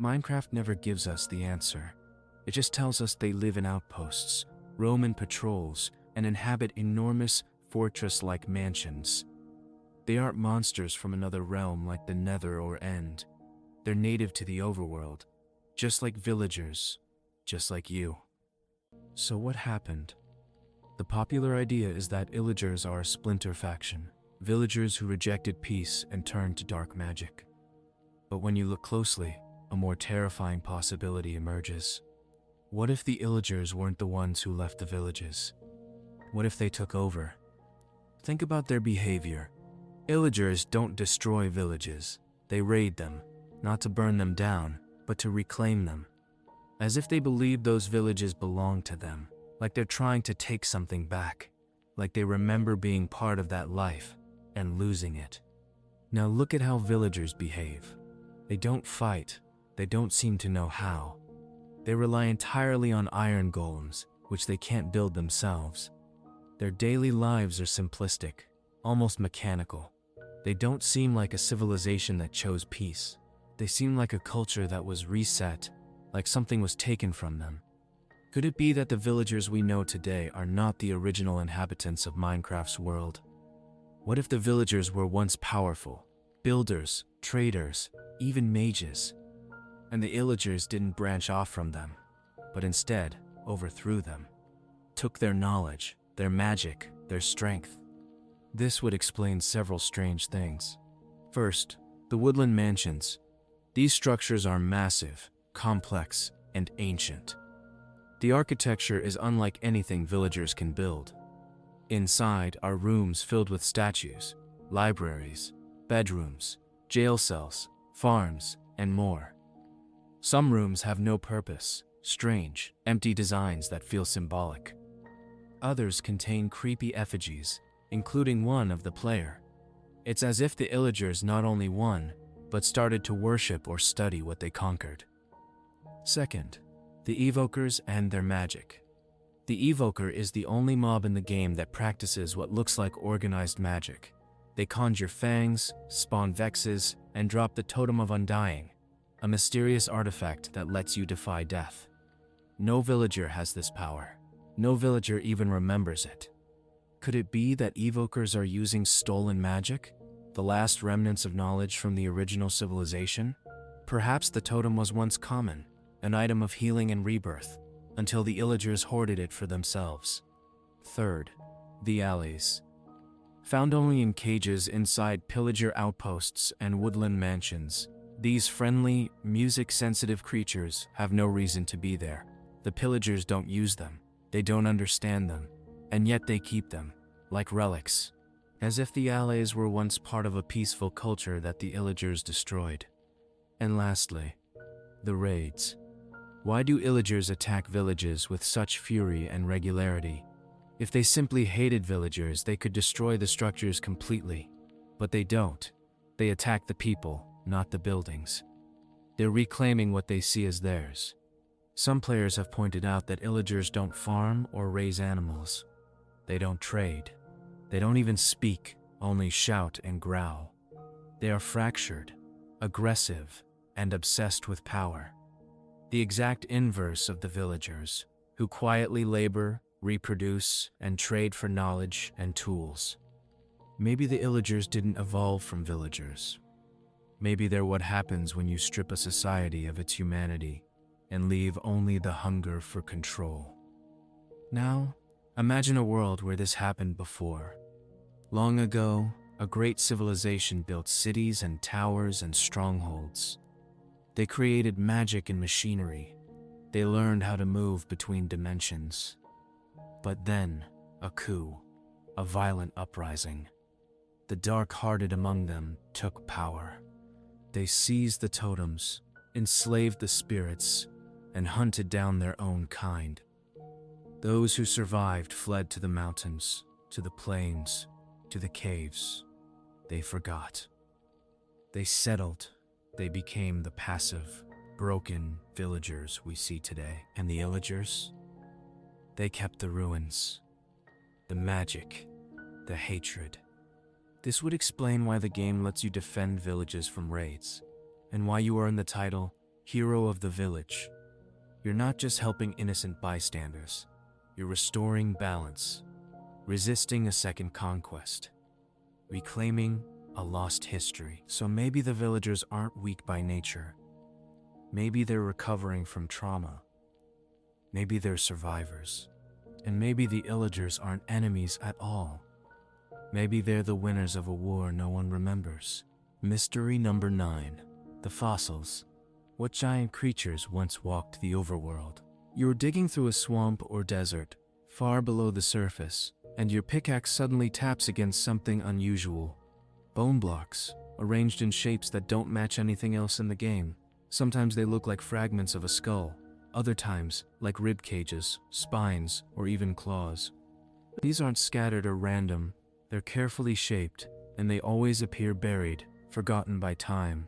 [SPEAKER 1] Minecraft never gives us the answer. It just tells us they live in outposts, roam in patrols, and inhabit enormous fortress-like mansions. They aren't monsters from another realm like the Nether or End. They're native to the overworld, just like villagers, just like you. So what happened? The popular idea is that Illagers are a splinter faction, villagers who rejected peace and turned to dark magic. But when you look closely, a more terrifying possibility emerges. What if the Illagers weren't the ones who left the villages? What if they took over? Think about their behavior. Illagers don't destroy villages. They raid them, not to burn them down, but to reclaim them. As if they believe those villages belong to them, like they're trying to take something back, like they remember being part of that life and losing it. Now look at how villagers behave. They don't fight. They don't seem to know how. They rely entirely on iron golems, which they can't build themselves. Their daily lives are simplistic, almost mechanical. They don't seem like a civilization that chose peace. They seem like a culture that was reset, like something was taken from them. Could it be that the villagers we know today are not the original inhabitants of Minecraft's world? What if the villagers were once powerful, builders, traders, even mages, and the Illagers didn't branch off from them, but instead overthrew them, took their knowledge, their magic, their strength? This would explain several strange things. First, the woodland mansions. These structures are massive, complex, and ancient. The architecture is unlike anything villagers can build. Inside are rooms filled with statues, libraries, bedrooms, jail cells, farms, and more. Some rooms have no purpose, strange, empty designs that feel symbolic. Others contain creepy effigies, including one of the player. It's as if the Illagers not only won, but started to worship or study what they conquered. Second, the evokers and their magic. The evoker is the only mob in the game that practices what looks like organized magic. They conjure fangs, spawn vexes, and drop the Totem of Undying, a mysterious artifact that lets you defy death. No villager has this power. No villager even remembers it. Could it be that evokers are using stolen magic, the last remnants of knowledge from the original civilization? Perhaps the totem was once common, an item of healing and rebirth, until the Illagers hoarded it for themselves. Third, the Allays. Found only in cages inside pillager outposts and woodland mansions, these friendly, music-sensitive creatures have no reason to be there. The pillagers don't use them, they don't understand them, and yet they keep them, like relics, as if the Allays were once part of a peaceful culture that the Illagers destroyed. And lastly, the raids. Why do Illagers attack villages with such fury and regularity? If they simply hated villagers, they could destroy the structures completely. But they don't. They attack the people, not the buildings. They're reclaiming what they see as theirs. Some players have pointed out that Illagers don't farm or raise animals. They don't trade. They don't even speak, only shout and growl. They are fractured, aggressive, and obsessed with power. The exact inverse of the villagers, who quietly labor, reproduce, and trade for knowledge and tools. Maybe the Illagers didn't evolve from villagers. Maybe they're what happens when you strip a society of its humanity and leave only the hunger for control. Now, imagine a world where this happened before. Long ago, a great civilization built cities and towers and strongholds. They created magic and machinery. They learned how to move between dimensions. But then, a coup, a violent uprising. The dark-hearted among them took power. They seized the totems, enslaved the spirits, and hunted down their own kind. Those who survived fled to the mountains, to the plains, to the caves. They forgot. They settled. They became the passive, broken villagers we see today. And the illagers? They kept the ruins, the magic, the hatred. This would explain why the game lets you defend villages from raids, and why you earn the title Hero of the Village. You're not just helping innocent bystanders, you're restoring balance, resisting a second conquest, reclaiming a lost history. So maybe the villagers aren't weak by nature. Maybe they're recovering from trauma. Maybe they're survivors. And maybe the illagers aren't enemies at all. Maybe they're the winners of a war no one remembers. Mystery number 9. The fossils. What giant creatures once walked the overworld? You're digging through a swamp or desert, far below the surface, and your pickaxe suddenly taps against something unusual. Bone blocks, arranged in shapes that don't match anything else in the game. Sometimes they look like fragments of a skull, other times like rib cages, spines, or even claws. These aren't scattered or random. They're carefully shaped, and they always appear buried, forgotten by time.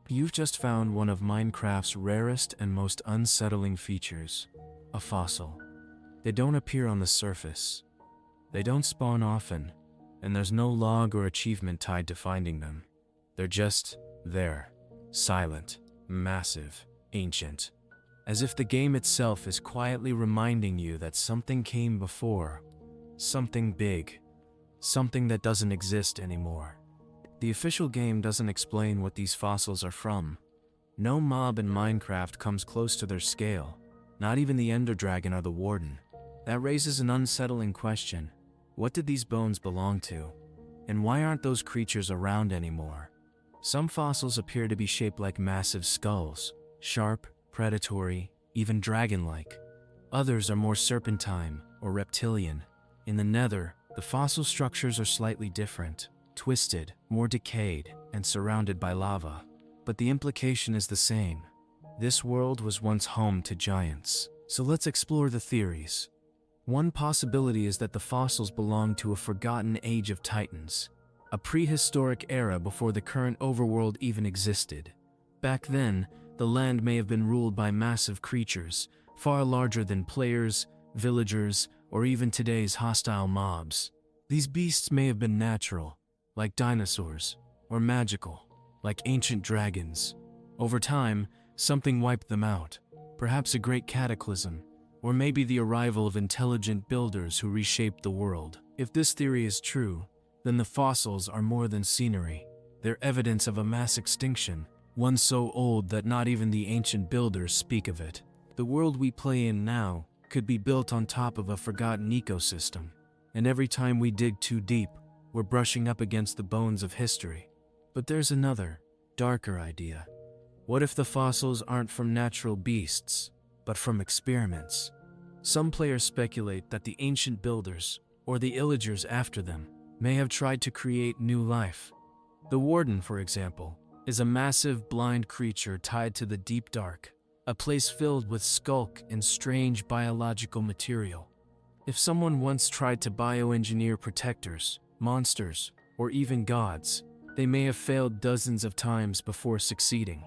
[SPEAKER 1] You've just found one of Minecraft's rarest and most unsettling features, a fossil. They don't appear on the surface. They don't spawn often, and there's no log or achievement tied to finding them. They're just there, silent, massive, ancient, as if the game itself is quietly reminding you that something came before, something big, something that doesn't exist anymore. The official game doesn't explain what these fossils are from. No mob in Minecraft comes close to their scale, not even the Ender Dragon or the Warden. That raises an unsettling question. What did these bones belong to? And why aren't those creatures around anymore? Some fossils appear to be shaped like massive skulls, sharp, predatory, even dragon-like. Others are more serpentine or reptilian. In the Nether, the fossil structures are slightly different, twisted, more decayed, and surrounded by lava. But the implication is the same. This world was once home to giants. So let's explore the theories. One possibility is that the fossils belong to a forgotten age of titans, a prehistoric era before the current overworld even existed. Back then, the land may have been ruled by massive creatures, far larger than players, villagers, or even today's hostile mobs. These beasts may have been natural, like dinosaurs, or magical, like ancient dragons. Over time, something wiped them out, perhaps a great cataclysm, or maybe the arrival of intelligent builders who reshaped the world. If this theory is true, then the fossils are more than scenery. They're evidence of a mass extinction, one so old that not even the ancient builders speak of it. The world we play in now could be built on top of a forgotten ecosystem, and every time we dig too deep, we're brushing up against the bones of history. But there's another, darker idea. What if the fossils aren't from natural beasts, but from experiments? Some players speculate that the ancient builders, or the illagers after them, may have tried to create new life. The Warden, for example, is a massive blind creature tied to the deep dark, a place filled with skulk and strange biological material. If someone once tried to bioengineer protectors, monsters, or even gods, they may have failed dozens of times before succeeding.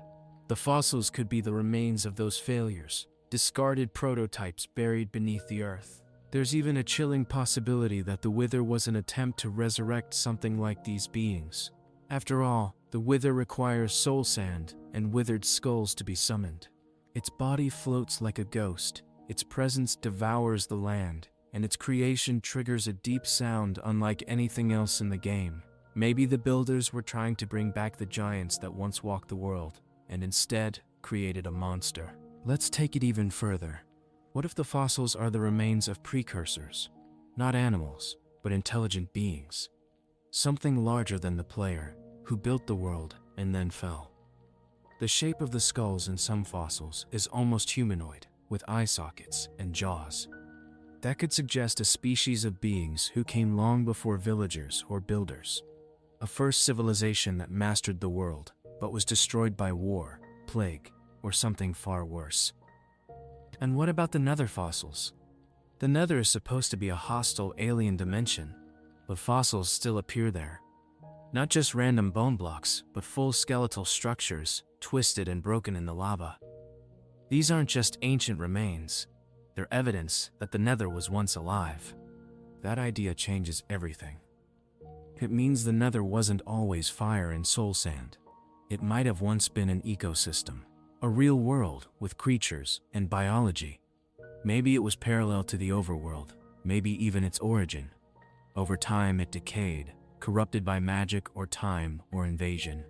[SPEAKER 1] The fossils could be the remains of those failures, discarded prototypes buried beneath the earth. There's even a chilling possibility that the Wither was an attempt to resurrect something like these beings. After all, the Wither requires soul sand and withered skulls to be summoned. Its body floats like a ghost, its presence devours the land, and its creation triggers a deep sound unlike anything else in the game. Maybe the builders were trying to bring back the giants that once walked the world, and instead created a monster. Let's take it even further. What if the fossils are the remains of precursors? Not animals, but intelligent beings. Something larger than the player, who built the world and then fell. The shape of the skulls in some fossils is almost humanoid, with eye sockets and jaws. That could suggest a species of beings who came long before villagers or builders. A first civilization that mastered the world, but was destroyed by war, plague, or something far worse. And what about the nether fossils? The nether is supposed to be a hostile alien dimension, but fossils still appear there. Not just random bone blocks, but full skeletal structures, twisted and broken in the lava. These aren't just ancient remains, they're evidence that the nether was once alive. That idea changes everything. It means the nether wasn't always fire and soul sand. It might have once been an ecosystem, a real world with creatures and biology. Maybe it was parallel to the overworld, maybe even its origin. Over time it decayed, corrupted by magic or time or invasion.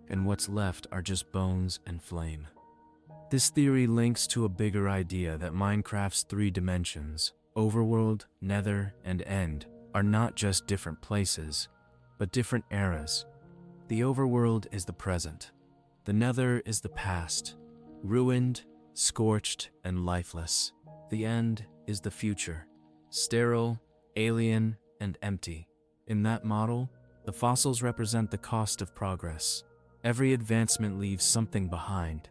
[SPEAKER 1] And what's left are just bones and flame. This theory links to a bigger idea that Minecraft's 3 dimensions, overworld, nether, and end, are not just different places, but different eras. The overworld is the present. The nether is the past, ruined, scorched, and lifeless. The end is the future, sterile, alien, and empty. In that model, the fossils represent the cost of progress. Every advancement leaves something behind.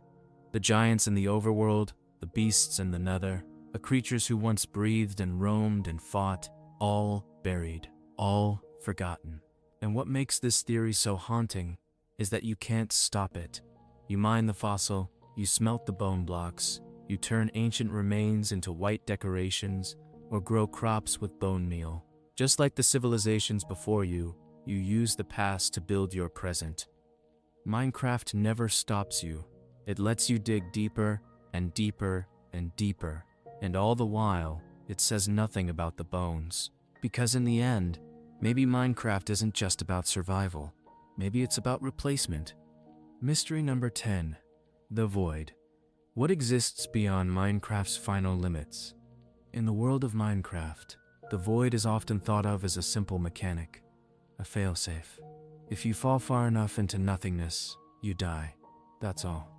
[SPEAKER 1] The giants in the overworld, the beasts in the nether, the creatures who once breathed and roamed and fought, all buried, all forgotten. And what makes this theory so haunting is that you can't stop it. You mine the fossil, you smelt the bone blocks, you turn ancient remains into white decorations, or grow crops with bone meal. Just like the civilizations before you, you use the past to build your present. Minecraft never stops you. It lets you dig deeper and deeper and deeper, and all the while, it says nothing about the bones. Because in the end, maybe Minecraft isn't just about survival. Maybe it's about replacement. Mystery number 10. The Void. What exists beyond Minecraft's final limits? In the world of Minecraft, the Void is often thought of as a simple mechanic, a failsafe. If you fall far enough into nothingness, you die. That's all.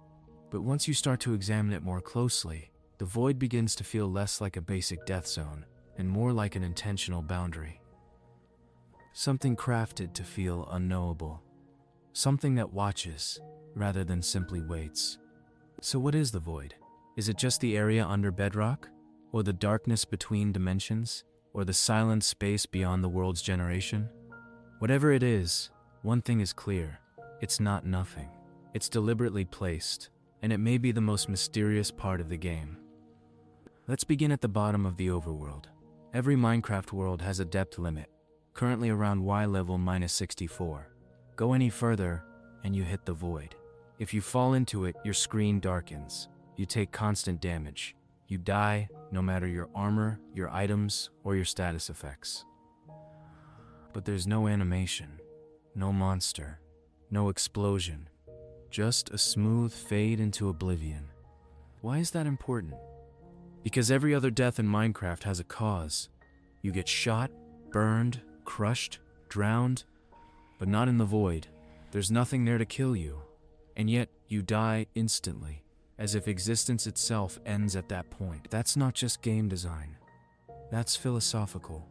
[SPEAKER 1] But once you start to examine it more closely, the Void begins to feel less like a basic death zone and more like an intentional boundary. Something crafted to feel unknowable. Something that watches rather than simply waits. So what is the Void? Is it just the area under bedrock? Or the darkness between dimensions? Or the silent space beyond the world's generation? Whatever it is, one thing is clear. It's not nothing. It's deliberately placed, and it may be the most mysterious part of the game. Let's begin at the bottom of the overworld. Every Minecraft world has a depth limit, currently around Y level -64. Go any further, and you hit the Void. If you fall into it, your screen darkens. You take constant damage. You die, no matter your armor, your items, or your status effects. But there's no animation, no monster, no explosion, just a smooth fade into oblivion. Why is that important? Because every other death in Minecraft has a cause. You get shot, burned, crushed, drowned, but not in the Void. There's nothing there to kill you, and yet you die instantly, as if existence itself ends at that point. That's not just game design. That's philosophical.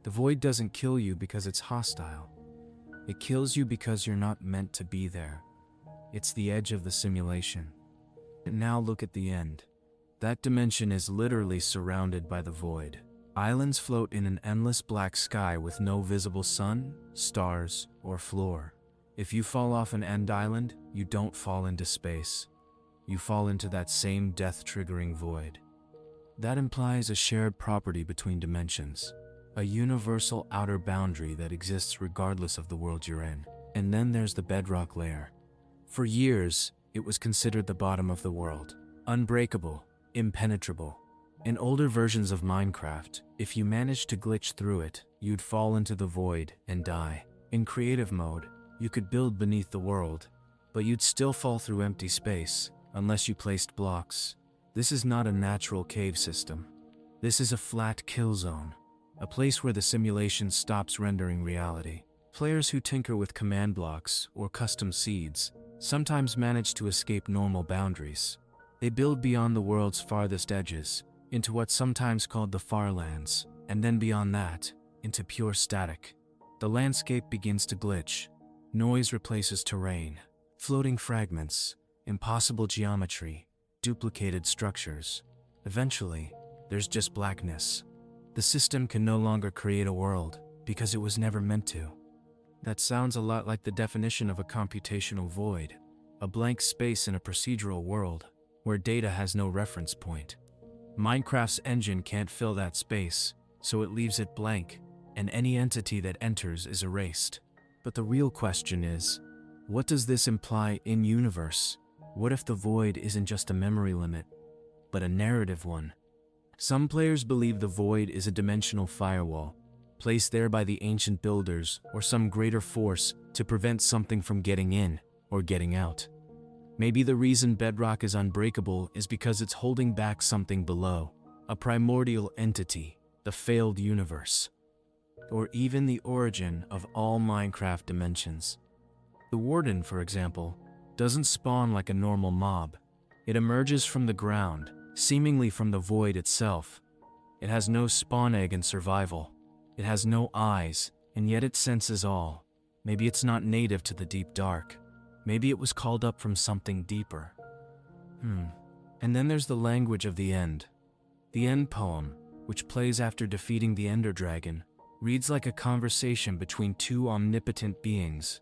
[SPEAKER 1] The Void doesn't kill you because it's hostile. It kills you because you're not meant to be there. It's the edge of the simulation. And now look at the end. That dimension is literally surrounded by the Void. Islands float in an endless black sky with no visible sun, stars, or floor. If you fall off an end island, you don't fall into space. You fall into that same death-triggering Void. That implies a shared property between dimensions, a universal outer boundary that exists regardless of the world you're in. And then there's the bedrock layer. For years, it was considered the bottom of the world, unbreakable, impenetrable. In older versions of Minecraft, if you managed to glitch through it, you'd fall into the Void and die. In creative mode, you could build beneath the world, but you'd still fall through empty space unless you placed blocks. This is not a natural cave system. This is a flat kill zone, a place where the simulation stops rendering reality. Players who tinker with command blocks or custom seeds sometimes manage to escape normal boundaries. They build beyond the world's farthest edges, into what's sometimes called the far lands, and then beyond that, into pure static. The landscape begins to glitch. Noise replaces terrain. Floating fragments, impossible geometry, duplicated structures. Eventually, there's just blackness. The system can no longer create a world because it was never meant to. That sounds a lot like the definition of a computational void, a blank space in a procedural world where data has no reference point. Minecraft's engine can't fill that space, so it leaves it blank, and any entity that enters is erased. But the real question is, what does this imply in-universe? What if the void isn't just a memory limit, but a narrative one? Some players believe the void is a dimensional firewall, placed there by the ancient builders or some greater force to prevent something from getting in or getting out. Maybe the reason bedrock is unbreakable is because it's holding back something below, a primordial entity, the failed universe, or even the origin of all Minecraft dimensions. The Warden, for example, doesn't spawn like a normal mob. It emerges from the ground, seemingly from the void itself. It has no spawn egg in survival. It has no eyes, and yet it senses all. Maybe it's not native to the deep dark. Maybe it was called up from something deeper. And then there's the language of the end. The end poem, which plays after defeating the Ender Dragon, reads like a conversation between two omnipotent beings.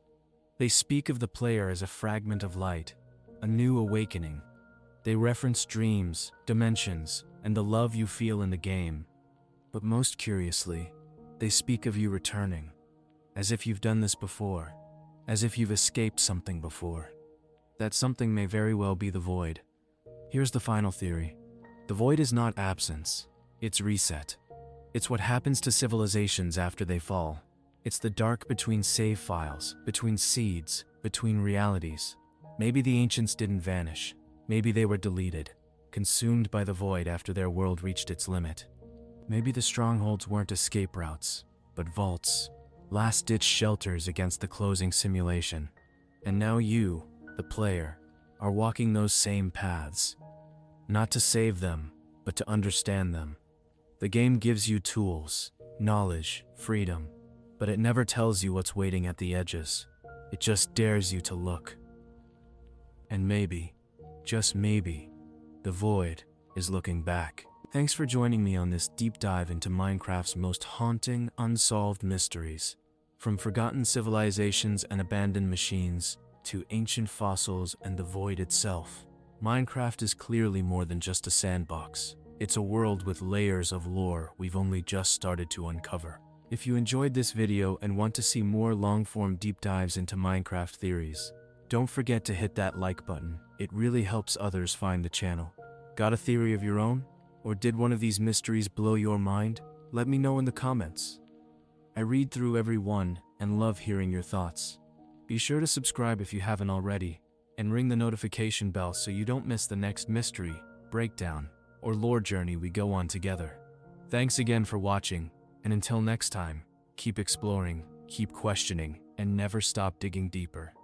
[SPEAKER 1] They speak of the player as a fragment of light, a new awakening. They reference dreams, dimensions, and the love you feel in the game. But most curiously, they speak of you returning, as if you've done this before, as if you've escaped something before. That something may very well be the void. Here's the final theory. The void is not absence, it's reset. It's what happens to civilizations after they fall. It's the dark between save files, between seeds, between realities. Maybe the ancients didn't vanish. Maybe they were deleted, consumed by the void after their world reached its limit. Maybe the strongholds weren't escape routes, but vaults, last-ditch shelters against the closing simulation. And now you, the player, are walking those same paths. Not to save them, but to understand them. The game gives you tools, knowledge, freedom, but it never tells you what's waiting at the edges. It just dares you to look. And maybe, just maybe, the void is looking back. Thanks for joining me on this deep dive into Minecraft's most haunting, unsolved mysteries. From forgotten civilizations and abandoned machines, to ancient fossils and the void itself. Minecraft is clearly more than just a sandbox. It's a world with layers of lore we've only just started to uncover. If you enjoyed this video and want to see more long-form deep dives into Minecraft theories, don't forget to hit that like button. It really helps others find the channel. Got a theory of your own? Or did one of these mysteries blow your mind? Let me know in the comments. I read through every one and love hearing your thoughts. Be sure to subscribe if you haven't already, and ring the notification bell so you don't miss the next mystery, breakdown, or lore journey we go on together. Thanks again for watching, and until next time, keep exploring, keep questioning, and never stop digging deeper.